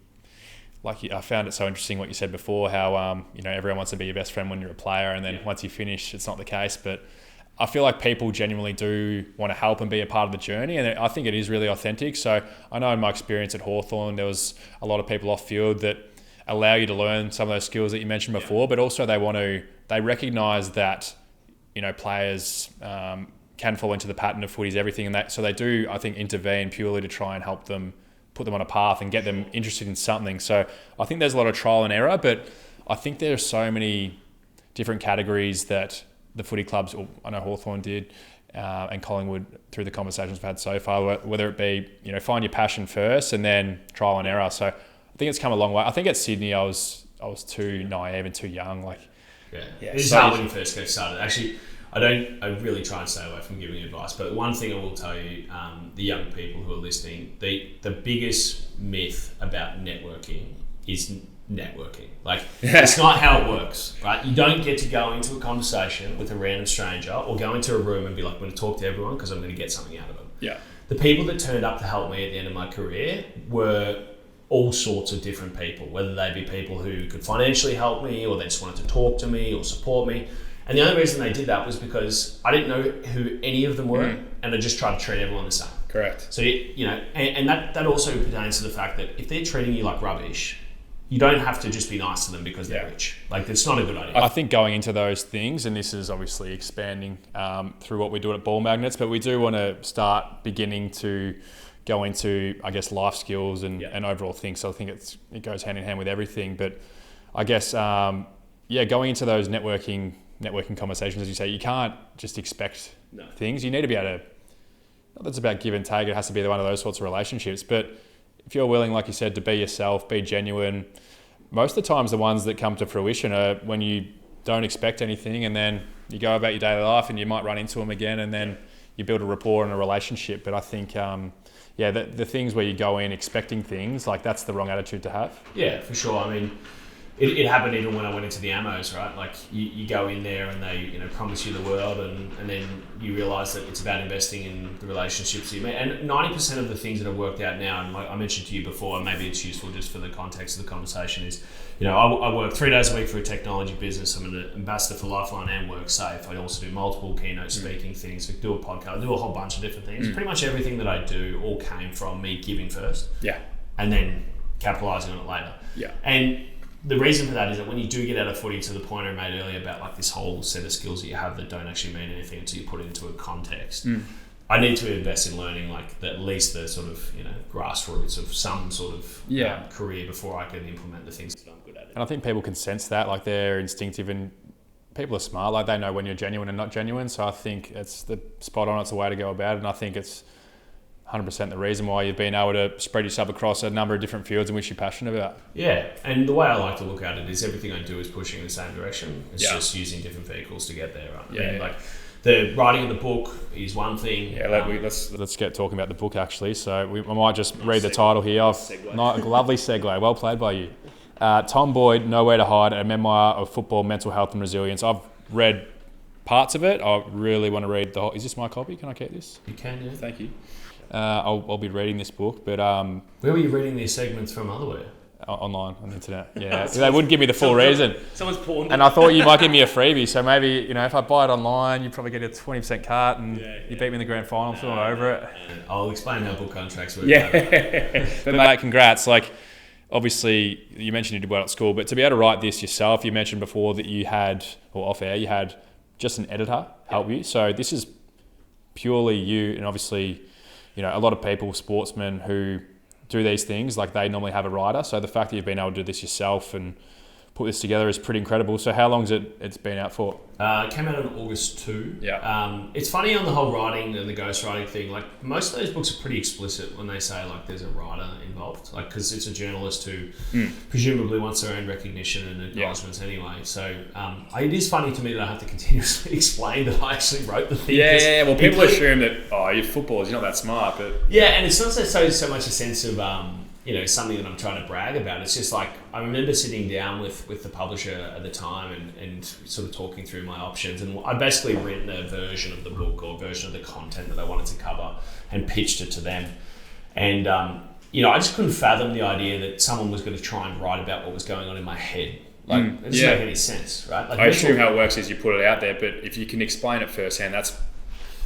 I found it so interesting what you said before, how everyone wants to be your best friend when you're a player, and then once you finish, it's not the case. But I feel like people genuinely do want to help and be a part of the journey, and I think it is really authentic. So I know in my experience at Hawthorn, there was a lot of people off field that allow you to learn some of those skills that you mentioned before, but also they recognise that players can fall into the pattern of footy's everything, and so they do, I think, intervene purely to try and help them, put them on a path and get them interested in something. So I think there's a lot of trial and error, but I think there are so many different categories that the footy clubs, or I know Hawthorn did, and Collingwood through the conversations we've had so far, whether it be, find your passion first and then trial and error. So I think it's come a long way. I think at Sydney I was too naive and too young. This is hard when you first get started. Actually, I really try and stay away from giving advice, but one thing I will tell you, the young people who are listening, the biggest myth about networking is networking. It's not how it works, right? You don't get to go into a conversation with a random stranger or go into a room and be like, I'm going to talk to everyone because I'm going to get something out of them. Yeah. The people that turned up to help me at the end of my career were all sorts of different people, whether they be people who could financially help me or they just wanted to talk to me or support me. And the only reason they did that was because I didn't know who any of them were, and I just tried to treat everyone the same. Correct. So, and that also pertains to the fact that if they're treating you like rubbish, you don't have to just be nice to them because they're rich. That's not a good idea. I think going into those things, and this is obviously expanding through what we do at Ball Magnets, but we do want to start beginning to go into, I guess, life skills and overall things. So I think it goes hand in hand with everything. But I guess, going into those networking conversations, as you say, you can't just expect things. You need to be able to, not that it's about give and take, it has to be one of those sorts of relationships. But if you're willing, like you said, to be yourself, be genuine, most of the times the ones that come to fruition are when you don't expect anything, and then you go about your daily life and you might run into them again, and then you build a rapport and a relationship. But I think, the things where you go in expecting things, that's the wrong attitude to have. Yeah, for sure. I mean, it happened even when I went into the ammos, right? Like you go in there and they promise you the world, and then you realise that it's about investing in the relationships you make. And 90% of the things that have worked out now, and like I mentioned to you before, and maybe it's useful just for the context of the conversation, is I work 3 days a week for a technology business. I'm an ambassador for Lifeline and WorkSafe. I also do multiple keynote speaking things. I do a podcast. I do a whole bunch of different things. Pretty much everything that I do all came from me giving first, and then capitalising on it later. And the reason for that is that when you do get out of footy, to the point I made earlier about like this whole set of skills that you have that don't actually mean anything until you put it into a context, I need to invest in learning like at least the sort of grassroots of some sort of career before I can implement the things that I'm good at. And I think people can sense that, like they're instinctive, and people are smart, like they know when you're genuine and not genuine. So I think it's the spot on. It's the way to go about it, and I think it's 100% the reason why you've been able to spread yourself across a number of different fields in which you're passionate about. Yeah, and the way I like to look at it is everything I do is pushing in the same direction. It's just using different vehicles to get there, right? Like the writing of the book is one thing. Let's get talking about the book actually. So I might just read the title here. Lovely segue. Well played by you. Tom Boyd, Nowhere to Hide, a memoir of football, mental health and resilience. I've read parts of it. I really want to read the whole. Is this my copy? Can I keep this? You can, yeah. Thank you. I'll be reading this book, but where were you reading these segments from? Otherwhere? Online on the internet. Yeah, they wouldn't give me the full reason. Someone's pawned it. And I thought you might give me a freebie, so maybe if I buy it online, you probably get a 20% cut, and you beat me in the grand final. I'm feeling over it. I'll explain how book contracts work. But mate, congrats. Like, obviously, you mentioned you did well at school, but to be able to write this yourself, you mentioned before that you had, or off air, you had just an editor help you. So this is purely you, and obviously, a lot of people, sportsmen who do these things, like they normally have a writer. So the fact that you've been able to do this yourself and put this together is pretty incredible. So how long has it's been out for? It came out on August 2. It's funny on the whole writing and the ghostwriting thing. Like most of those books are pretty explicit when they say like there's a writer involved, like because it's a journalist who presumably wants their own recognition and acknowledgements anyway. So it is funny to me that I have to continuously explain that I actually wrote the thing. Well, people assume that you're footballers, you're not that smart, but and it's not so much a sense of something that I'm trying to brag about. It's just like I remember sitting down with the publisher at the time and sort of talking through my options, and I'd basically written a version of the book or a version of the content that I wanted to cover and pitched it to them. And I just couldn't fathom the idea that someone was going to try and write about what was going on in my head. Like it doesn't make any sense, right? Like, I assume how it works is you put it out there, but if you can explain it firsthand, that's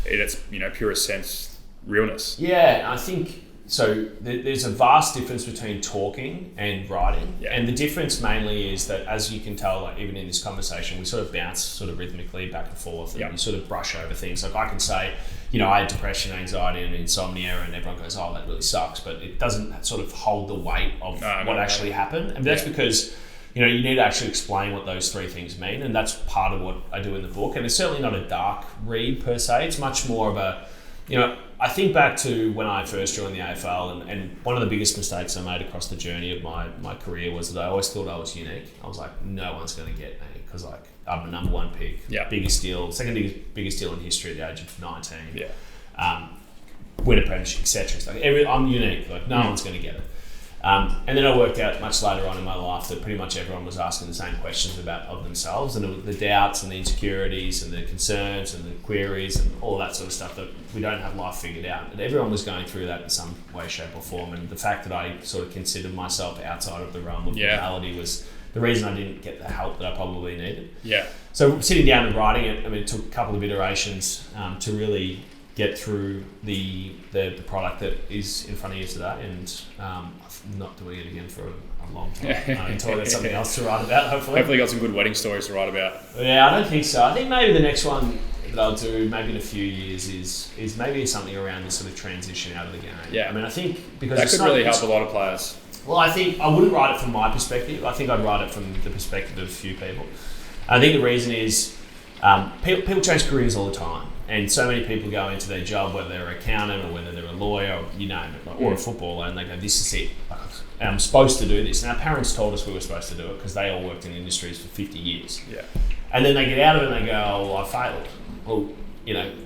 in its purest sense realness. Yeah, I think. So there's a vast difference between talking and writing, and the difference mainly is that, as you can tell, like even in this conversation, we sort of bounce sort of rhythmically back and forth, and you sort of brush over things. Like I can say, I had depression, anxiety, and insomnia, and everyone goes, "Oh, that really sucks," but it doesn't sort of hold the weight of what actually happened, and that's because you need to actually explain what those three things mean, and that's part of what I do in the book. And it's certainly not a dark read per se. It's much more of a I think back to when I first joined the AFL, and one of the biggest mistakes I made across the journey of my career was that I always thought I was unique. I was like, no one's going to get me because like I'm the number one pick, biggest deal, second biggest deal in history at the age of 19, win a premiership, etc. Like I'm unique, like no one's going to get it. And then I worked out much later on in my life that pretty much everyone was asking the same questions of themselves, and the doubts and the insecurities and the concerns and the queries and all that sort of stuff that we don't have life figured out. But everyone was going through that in some way, shape or form. And the fact that I sort of considered myself outside of the realm of reality was the reason I didn't get the help that I probably needed. So sitting down and writing it, it took a couple of iterations to really get through the product that is in front of you today, and I'm not doing it again for a long time until I get something else to write about, hopefully. Hopefully got some good wedding stories to write about. Yeah, I don't think so. I think maybe the next one that I'll do maybe in a few years is maybe something around this sort of transition out of the game. I think because that could really help a lot of players. Well, I think I wouldn't write it from my perspective. I think I'd write it from the perspective of a few people. I think the reason is people change careers all the time. And so many people go into their job, whether they're an accountant or whether they're a lawyer or you name it, or a footballer, and they go, this is it. And I'm supposed to do this. And our parents told us we were supposed to do it because they all worked in industries for 50 years. And then they get out of it and they go, oh, well, I failed. Well,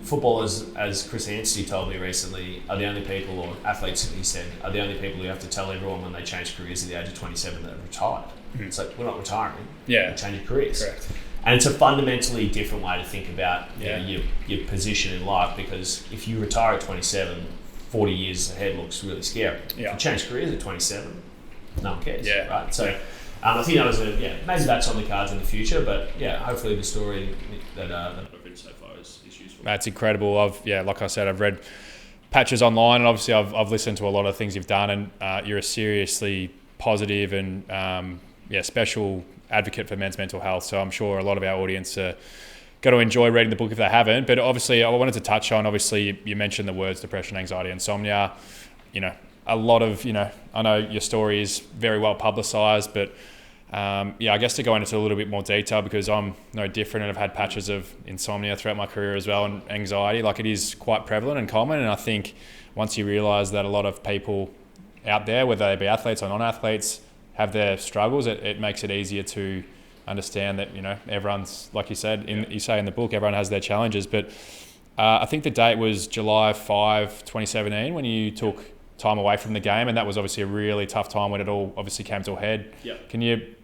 footballers, as Chris Anstey told me recently, are the only people, or athletes, he said, are the only people who have to tell everyone when they change careers at the age of 27 that they're retired. It's like, we're not retiring. Yeah. We're changing careers. Correct. And it's a fundamentally different way to think about Yeah. your position in life, because if you retire at 27, 40 years ahead looks really scary. Yeah. If you change careers at 27, no one cares. Yeah. Right? So I think that was maybe that's on the cards in the future, but hopefully the story that I've written so far is useful. That's incredible. Like I said, I've read patches online, and obviously I've listened to a lot of things you've done, and you're a seriously positive and special advocate for men's mental health. So I'm sure a lot of our audience are going to enjoy reading the book if they haven't. But obviously, I wanted to touch on, you mentioned the words depression, anxiety, insomnia. A lot of, I know your story is very well publicised, but I guess to go into a little bit more detail, because I'm no different and I've had patches of insomnia throughout my career as well, and anxiety. Like, it is quite prevalent and common. And I think once you realise that a lot of people out there, whether they be athletes or non-athletes, have their struggles, it makes it easier to understand that, everyone's, like you said, you say in the book, everyone has their challenges. But I think the date was July 5, 2017, when you took time away from the game, and that was obviously a really tough time when it all obviously came to a head. Yep. Can you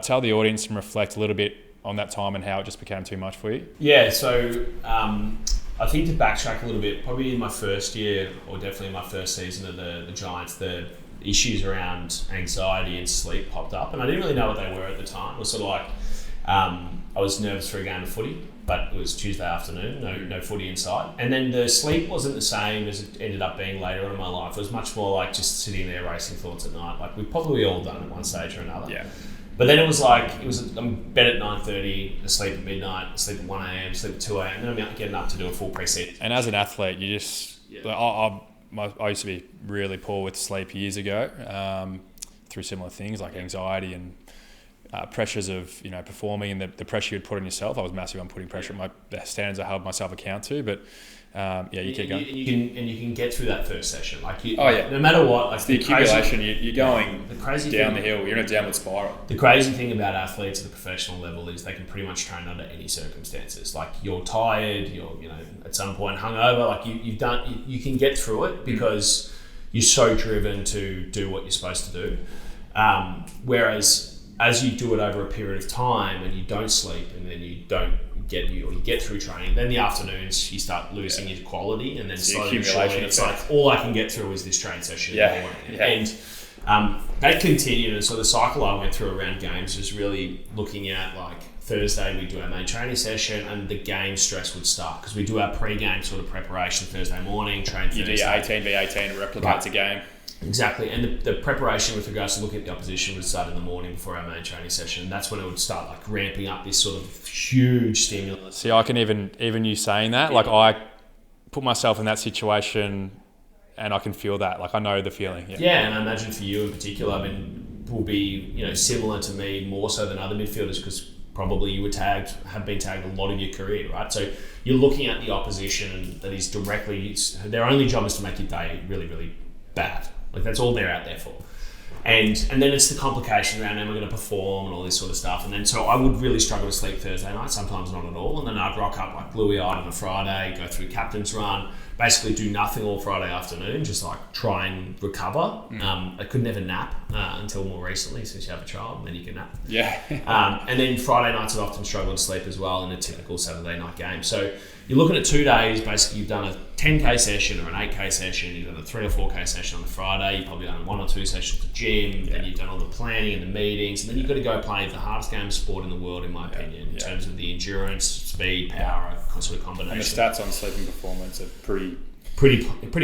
tell the audience and reflect a little bit on that time and how it just became too much for you? Yeah, so I think to backtrack a little bit, probably in my first year, or definitely in my first season of the Giants, the issues around anxiety and sleep popped up, and I didn't really know what they were at the time. It was sort of like I was nervous for a game of footy, but it was Tuesday afternoon, no footy inside. And then the sleep wasn't the same as it ended up being later on in my life. It was much more like just sitting there racing thoughts at night. Like, we've probably all done it at one stage or another. Yeah. But then it was I'm bed at 9:30, asleep at midnight, asleep at 1 a.m, asleep at 2 a.m, and then I'm getting up to do a full pre-season. And as an athlete, you just... I used to be really poor with sleep years ago, through similar things like anxiety and pressures of performing, and the pressure you'd put on yourself. I was massive on putting pressure on the standards I held myself account to. But you keep going. You can get through that first session. No matter what. Like, it's the accumulation. You're going down the hill. You're in a downward spiral. The crazy thing about athletes at the professional level is they can pretty much train under any circumstances. Like, you're tired, you're at some point hungover. Like, you can get through it because you're so driven to do what you're supposed to do. Whereas as you do it over a period of time and you don't sleep, and then you get through training, then the afternoons you start losing your quality, and then slowly it's like, all I can get through is this train session in the morning. And that continued, and so the cycle I went through around games was really looking at, like, Thursday we do our main training session, and the game stress would start because we do our pre-game sort of preparation Thursday morning, train Thursday. You do your 18v18 replicates a game. Exactly, and the preparation with regards to looking at the opposition would start in the morning before our main training session. That's when it would start, like, ramping up this sort of huge stimulus. See, I can even you saying that, like, I put myself in that situation, and I can feel that. Like, I know the feeling. Yeah, and I imagine for you in particular, I mean, will be similar to me, more so than other midfielders, because probably you have been tagged a lot of your career, right? So you're looking at the opposition, and that is directly, their only job is to make your day really, really bad. Like, that's all they're out there for. And then it's the complication around, am I going to perform, and all this sort of stuff. And then so I would really struggle to sleep Thursday night, sometimes not at all. And then I'd rock up like bluey-eyed on a Friday, go through captain's run, basically do nothing all Friday afternoon, just like try and recover. I could never nap until more recently, since you have a child, and then you can nap. Yeah. And then Friday nights I'd often struggle to sleep as well in a typical Saturday night game. So you're looking at 2 days, basically you've done a 10k session or an 8k session, you've done a 3 or 4k session on the Friday, you've probably done 1 or 2 sessions at the gym, then you've done all the planning and the meetings, and then you've got to go play the hardest game of sport in the world, in my opinion, in terms of the endurance, speed, power, sort of combination. And the stats on sleep and performance are pretty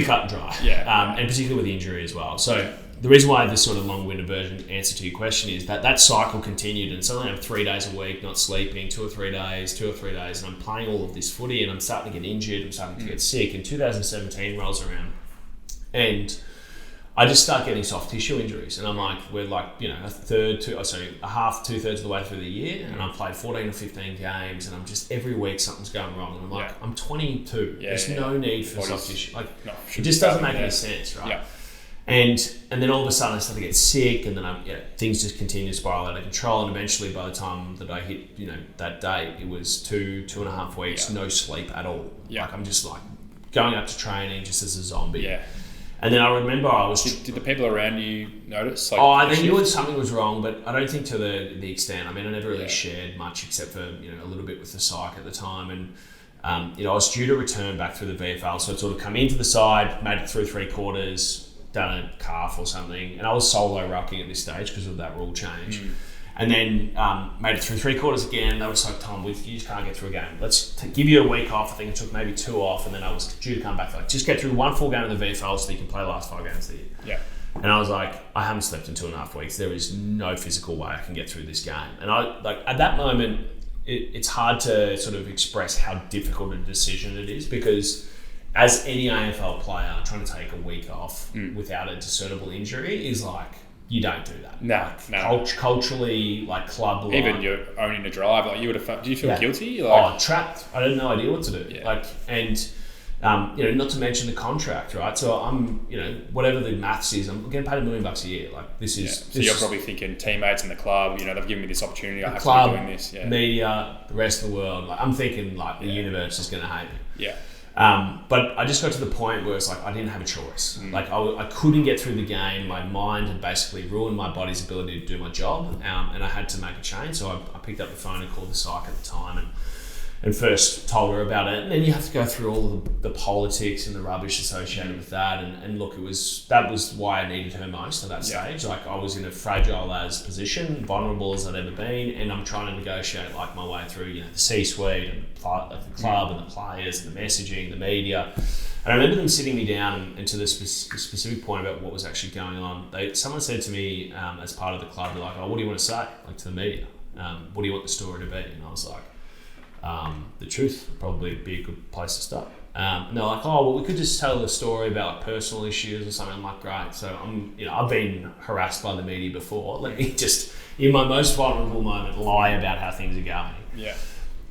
cut and dry, and particularly with the injury as well. So the reason why this sort of long-winded version answer to your question is that cycle continued, and suddenly I'm 3 days a week not sleeping, 2 or 3 days, and I'm playing all of this footy, and I'm starting to get injured, I'm starting to get sick, and 2017 rolls around, and I just start getting soft tissue injuries, and I'm like, we're like, a half, 2/3 of the way through the year, and I've played 14 or 15 games, and I'm just, every week something's going wrong, and I'm like, I'm 22, there's no need for soft tissue, like, it just doesn't make any sense, right? And then all of a sudden I started to get sick, and then things just continued to spiral out of control. And eventually, by the time that I hit, that date, it was 2.5 weeks, no sleep at all. Like I'm just like going up to training just as a zombie. Yeah. And then I remember I was. Did the people around you notice? They knew something was wrong, but I don't think to the extent. I mean, I never really shared much except for a little bit with the psych at the time, and I was due to return back through the VFL, so I'd sort of come into the side, made it through 3/4, done a calf or something, and I was solo rucking at this stage because of that rule change. And then made it through 3/4 again. They were just like, Tom, you just can't get through a game. Let's give you a week off. I think it took maybe 2 off, and then I was due to come back. Like, just get through 1 full game of the VFL so you can play the last 5 games of the year. Yeah. And I was like, I haven't slept in 2.5 weeks. There is no physical way I can get through this game. And at that moment, it's hard to sort of express how difficult a decision it is, because as any AFL player, trying to take a week off without a discernible injury is like, you don't do that. No. Culturally, like club, even you're owning a drive, like you would have. Do you feel guilty? Trapped. I had no idea what to do. Yeah. Not to mention the contract, right? So I'm, whatever the maths is, I'm getting paid $1 million a year. Like this is. So you're probably thinking teammates in the club. They've given me this opportunity. I have club, to be doing this. Yeah. Media, the rest of the world. Like I'm thinking, like the universe is going to hate me. Yeah. But I just got to the point where it's like I didn't have a choice. Like I couldn't get through the game. My mind had basically ruined my body's ability to do my job, and I had to make a change. So I picked up the phone and called the psych at the time and first told her about it. And then you have to go through all of the politics and the rubbish associated with that. And look, that was why I needed her most at that stage. Like I was in a fragile as position, vulnerable as I'd ever been, and I'm trying to negotiate like my way through, the C-suite and the club and the players and the messaging, the media. And I remember them sitting me down and to the specific point about what was actually going on. Someone said to me as part of the club, they're like, "Oh, what do you want to say? Like to the media? What do you want the story to be?" And I was like, the truth would probably be a good place to start. And they're like, "Oh, well, we could just tell a story about like personal issues or something." I'm like, "Great." So I've been harassed by the media before. Let me just, in my most vulnerable moment, lie about how things are going. Yeah.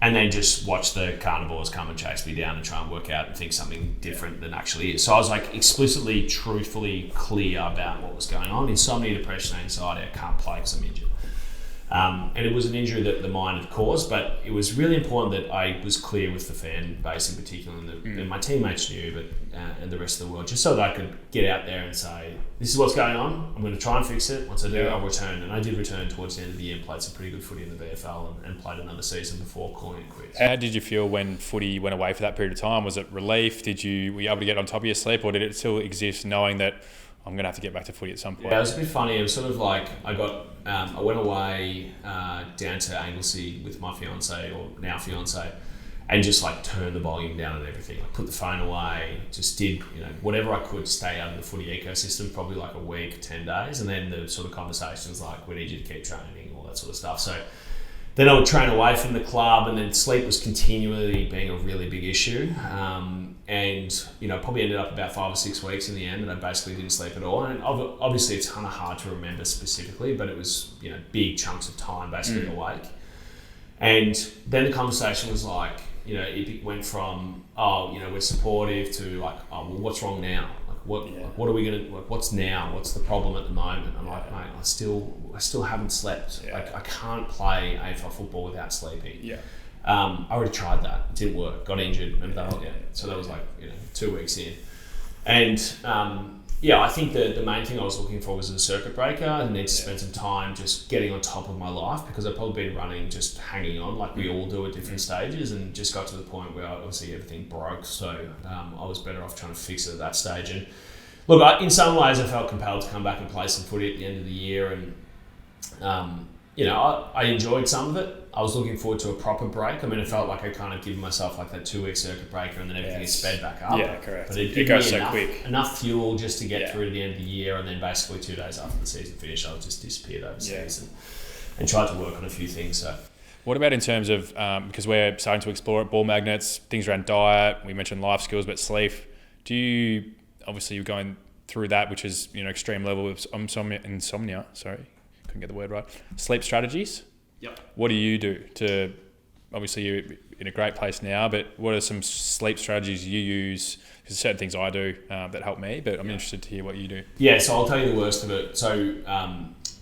And then just watch the carnivores come and chase me down and try and work out and think something different than actually is. So I was like explicitly, truthfully clear about what was going on. Insomnia, depression, anxiety. I can't play because I'm injured. And it was an injury that the mind had caused, but it was really important that I was clear with the fan base in particular, and my teammates knew, but and the rest of the world, just so that I could get out there and say, this is what's going on, I'm going to try and fix it. Once I do, I'll return. And I did return towards the end of the year and played some pretty good footy in the VFL and played another season before calling it quits. How did you feel when footy went away for that period of time? Was it relief? Were you able to get on top of your sleep, or did it still exist knowing that I'm going to have to get back to footy at some point? Yeah, it was a bit funny. It was sort of like I went away down to Anglesey with my fiance, or now fiance, and just like turned the volume down and everything. I put the phone away, just did whatever I could to stay out of the footy ecosystem, probably like a week, 10 days, and then the sort of conversations like, we need you to keep training, all that sort of stuff. So then I would train away from the club, and then sleep was continually being a really big issue. And probably ended up about 5 or 6 weeks in the end, and I basically didn't sleep at all. And obviously it's kind of hard to remember specifically, but it was big chunks of time basically awake. And then the conversation was like, it went from we're supportive to like, oh well, what's wrong now? Like what are we gonna? Like, what's now? What's the problem at the moment? I'm like, mate, I still haven't slept. Yeah. Like I can't play AFL football without sleeping. Yeah. I already tried that. It didn't work. Got injured. So that was like 2 weeks in, and I think the main thing I was looking for was a circuit breaker. I needed to spend some time just getting on top of my life, because I've probably been running just hanging on like we all do at different stages, and just got to the point where obviously everything broke. So I was better off trying to fix it at that stage. And look, in some ways I felt compelled to come back and play some footy at the end of the year, and I enjoyed some of it. I was looking forward to a proper break. I mean, it felt like I kind of given myself like that 2-week circuit breaker, and then everything is sped back up. Yeah, correct. But it goes me so quick. Enough fuel just to get through to the end of the year, and then basically 2 days after the season finished, I just disappeared overseas and tried to work on a few things. So, what about in terms of because we're starting to explore it, ball magnets, things around diet? We mentioned life skills, but sleep. Obviously you're going through that, which is extreme level of insomnia. Sorry, couldn't get the word right. Sleep strategies. Yep. What do you do to obviously you're in a great place now, but what are some sleep strategies you use? Because there's certain things I do that help me, but I'm interested to hear what you do. Yeah, so I'll tell you the worst of it. So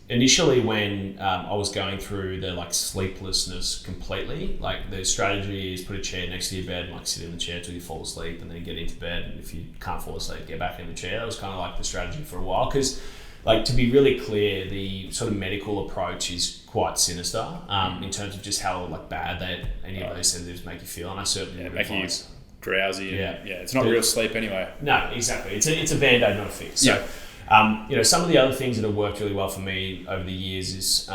initially when I was going through the like sleeplessness completely, like the strategy is put a chair next to your bed and like sit in the chair till you fall asleep and then get into bed, and if you can't fall asleep, get back in the chair. That was kind of like the strategy for a while, because like, to be really clear, the sort of medical approach is quite sinister in terms of just how like bad any of those sedatives make you feel, and I certainly would advise. Drowsy. And, it's not real sleep anyway. No, exactly. It's a band-aid, not a fix. So, some of the other things that have worked really well for me over the years is,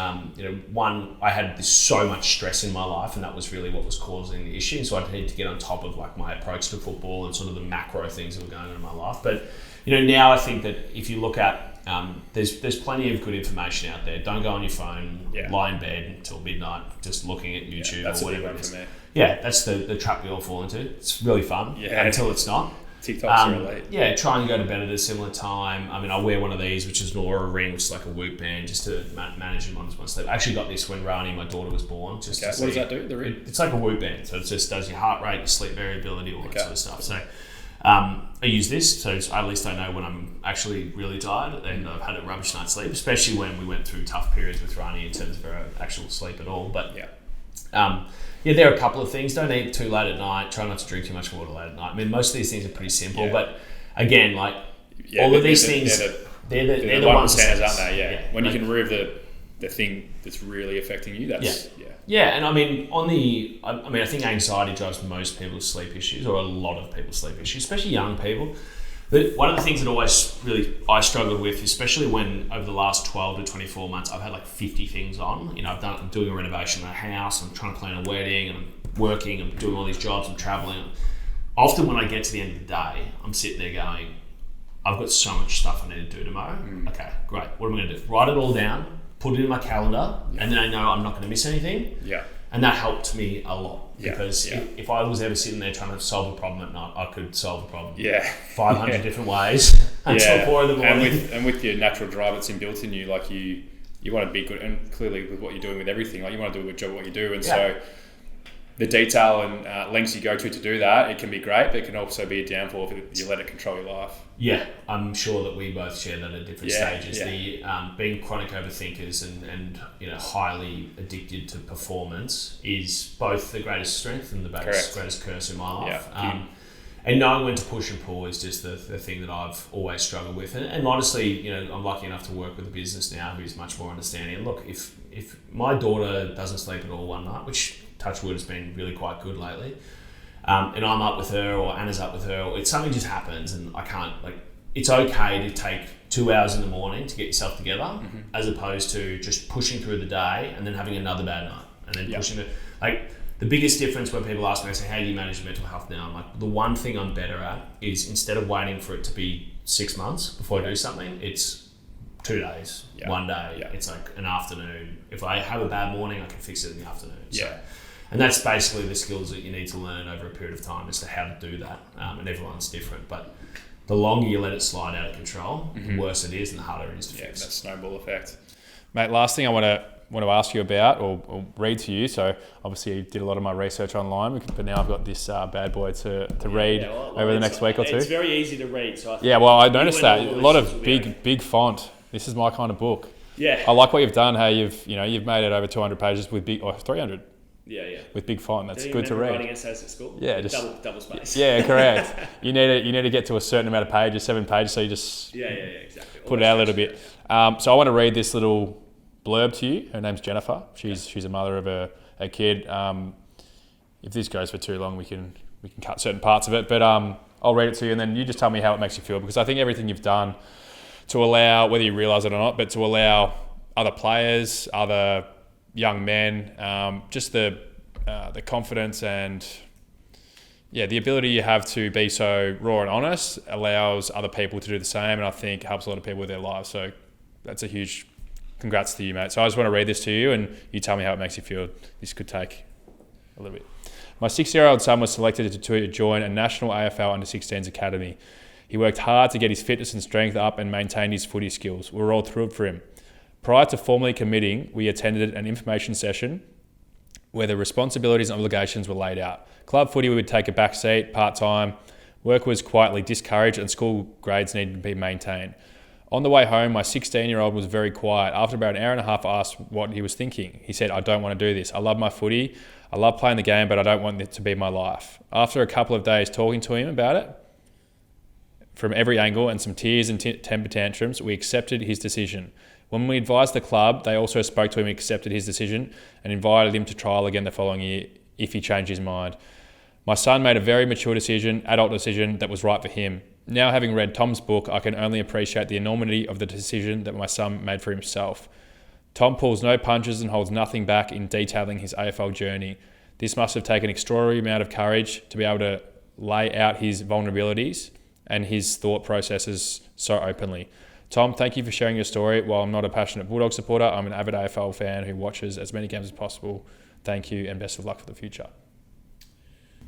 one, I had so much stress in my life, and that was really what was causing the issue. So I need to get on top of like my approach to football and sort of the macro things that were going on in my life. But now I think that if you look at there's plenty of good information out there. Don't go on your phone, lie in bed until midnight, just looking at YouTube or whatever it is. For me. Yeah, that's the trap we all fall into. It's really fun until it's not. TikToks are late. Yeah, try and go to bed at a similar time. I mean, I wear one of these, which is an Aura ring, which is like a Whoop band, just to manage my sleep. I actually got this when Rani, my daughter, was born. What does that do? The ring? It's like a Whoop band, so it just does your heart rate, your sleep variability, all that sort of stuff. So I use this, so at least I know when I'm actually really tired and I've had a rubbish night's sleep, especially when we went through tough periods with Rani in terms of her actual sleep at all. But there are a couple of things. Don't eat too late at night. Try not to drink too much water late at night. I mean, most of these things are pretty simple, but again, like all of these things, they're the ones that aren't they? Yeah. When you can remove the thing that's really affecting you, that's Yeah, and I mean, I think anxiety drives most people's sleep issues, or a lot of people's sleep issues, especially young people. But one of the things that always really I struggled with, especially when over the last 12 to 24 months, I've had like 50 things on. I'm doing a renovation in a house, I'm trying to plan a wedding, and I'm working, I'm doing all these jobs, I'm traveling. Often when I get to the end of the day, I'm sitting there going, I've got so much stuff I need to do tomorrow. Okay, great. What am I going to do? Write it all down, put it in my calendar, and then I know I'm not going to miss anything. Yeah. And that helped me a lot, because if I was ever sitting there trying to solve a problem at night, I could solve a problem 500 different ways until 4 a.m. And with your natural drive that's inbuilt in you, like you want to be good, and clearly with what you're doing with everything, like you want to do a good job at what you do, and so the detail and lengths you go to do that, it can be great, but it can also be a downfall if you let it control your life. Yeah, I'm sure that we both share that at different stages. The being chronic overthinkers and highly addicted to performance is both the greatest strength and the greatest curse in my life. And knowing when to push and pull is just the thing that I've always struggled with. And honestly, I'm lucky enough to work with a business now who's much more understanding. And look, if my daughter doesn't sleep at all one night, which touch wood has been really quite good lately, and I'm up with her or Anna's up with her, or something just happens and I can't, it's okay to take 2 hours in the morning to get yourself together, as opposed to just pushing through the day and then having another bad night and then pushing it. The biggest difference when people ask me, I say, how do you manage your mental health now? I'm like, the one thing I'm better at is, instead of waiting for it to be 6 months before I do something, it's 2 days, 1 day. It's like an afternoon. If I have a bad morning, I can fix it in the afternoon. And that's basically the skills that you need to learn over a period of time as to how to do that. And everyone's different. But the longer you let it slide out of control, the worse it is and the harder it is to fix. That snowball effect. Mate, last thing I want to ask you about or read to you. So obviously you did a lot of my research online, but now I've got this bad boy to read over the next week or two. It's very easy to read. So I noticed that. A lot of big font. This is my kind of book. Yeah. I like what you've done, how you've made it over 200 pages with 300. With big font. That's good to read. Writing essays at school. Yeah, just double space. Yeah, correct. You need to get to a certain amount of pages, 7 pages. So you just exactly. Put it out a little bit. So I want to read this little blurb to you. Her name's Jennifer. She's a mother of a kid. If this goes for too long, we can cut certain parts of it. But I'll read it to you, and then you just tell me how it makes you feel, because I think everything you've done to allow, whether you realise it or not, but to allow other players, other young men, just the confidence and the ability you have to be so raw and honest allows other people to do the same, and I think helps a lot of people with their lives. So that's a huge congrats to you, mate. So I just want to read this to you, and you tell me how it makes you feel. This could take a little bit. My 6-year-old son was selected to join a national AFL under-16s academy. He worked hard to get his fitness and strength up and maintain his footy skills. We were all thrilled for him. Prior to formally committing, we attended an information session where the responsibilities and obligations were laid out. Club footy would take a back seat, part-time. Work was quietly discouraged and school grades needed to be maintained. On the way home, my 16-year-old was very quiet. After about an hour and a half, I asked what he was thinking. He said, I don't want to do this. I love my footy. I love playing the game, but I don't want it to be my life. After a couple of days talking to him about it, from every angle and some tears and temper tantrums, we accepted his decision. When we advised the club, they also spoke to him, accepted his decision, and invited him to trial again the following year if he changed his mind. My son made a very mature decision, adult decision that was right for him. Now, having read Tom's book, I can only appreciate the enormity of the decision that my son made for himself. Tom pulls no punches and holds nothing back in detailing his AFL journey. This must have taken an extraordinary amount of courage to be able to lay out his vulnerabilities and his thought processes so openly. Tom, thank you for sharing your story. While I'm not a passionate Bulldog supporter, I'm an avid AFL fan who watches as many games as possible. Thank you and best of luck for the future.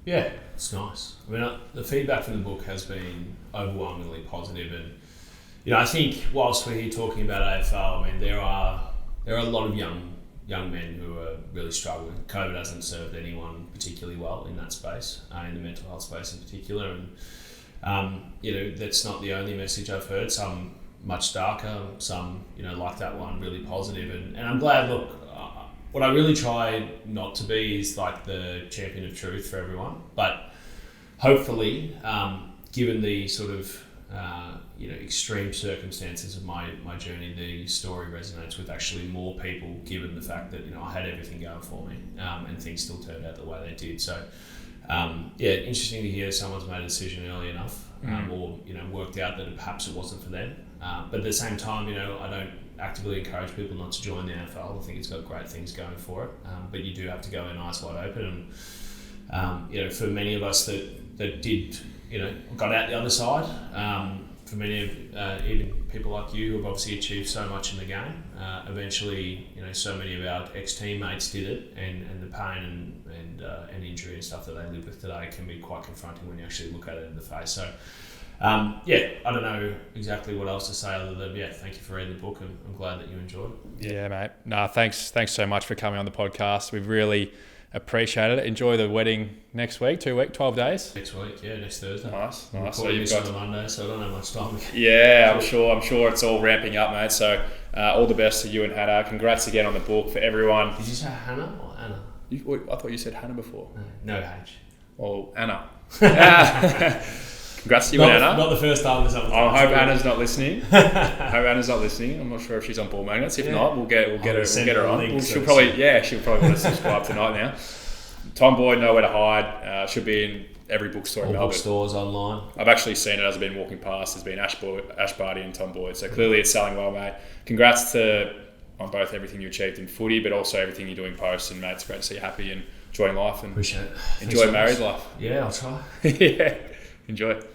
Yeah, it's nice. I mean, the feedback from the book has been overwhelmingly positive, and I think whilst we're here talking about AFL, I mean, there are a lot of young men who are really struggling. COVID hasn't served anyone particularly well in that space, in the mental health space in particular, and that's not the only message I've heard. Some much darker, some like that one, really positive, and I'm glad. Look, what I really try not to be is like the champion of truth for everyone, but hopefully, given the sort of extreme circumstances of my journey, the story resonates with actually more people, given the fact that I had everything going for me, and things still turned out the way they did. So, interesting to hear someone's made a decision early enough, or worked out that perhaps it wasn't for them. But at the same time, I don't actively encourage people not to join the AFL. I think it's got great things going for it, but you do have to go in eyes wide open. And for many of us that did, got out the other side. For many of even people like you who have obviously achieved so much in the game, eventually, so many of our ex-teammates did it, and the pain and injury and stuff that they live with today can be quite confronting when you actually look at it in the face. So, I don't know exactly what else to say other than, thank you for reading the book, and I'm glad that you enjoyed it. Yeah, mate. No, thanks so much for coming on the podcast. We've really appreciated it. Enjoy the wedding next week, 12 days. Next week, next Thursday. Nice. So you've got on Monday, so I don't have much time. Yeah, I'm sure it's all ramping up, mate. So all the best to you and Hannah. Congrats again on the book for everyone. Did you say Hannah or Anna? I thought you said Hannah before. No H. Well, Anna. Congrats to you and Anna. Not the first time this happened. I hope Anna's not listening. I'm not sure if she's on Ball Magnets. If not, we'll get her on. She'll probably want to subscribe tonight now. Tom Boyd, Nowhere to Hide. Should be in every bookstore in Melbourne. Bookstores online. I've actually seen it as I've been walking past. There's been Ash Barty and Tom Boyd. So clearly it's selling well, mate. Congrats on both everything you achieved in footy, but also everything you're doing post. And mate, it's great to see you happy and enjoying life and appreciate it. Enjoy married life. Yeah, I'll try. Yeah, enjoy.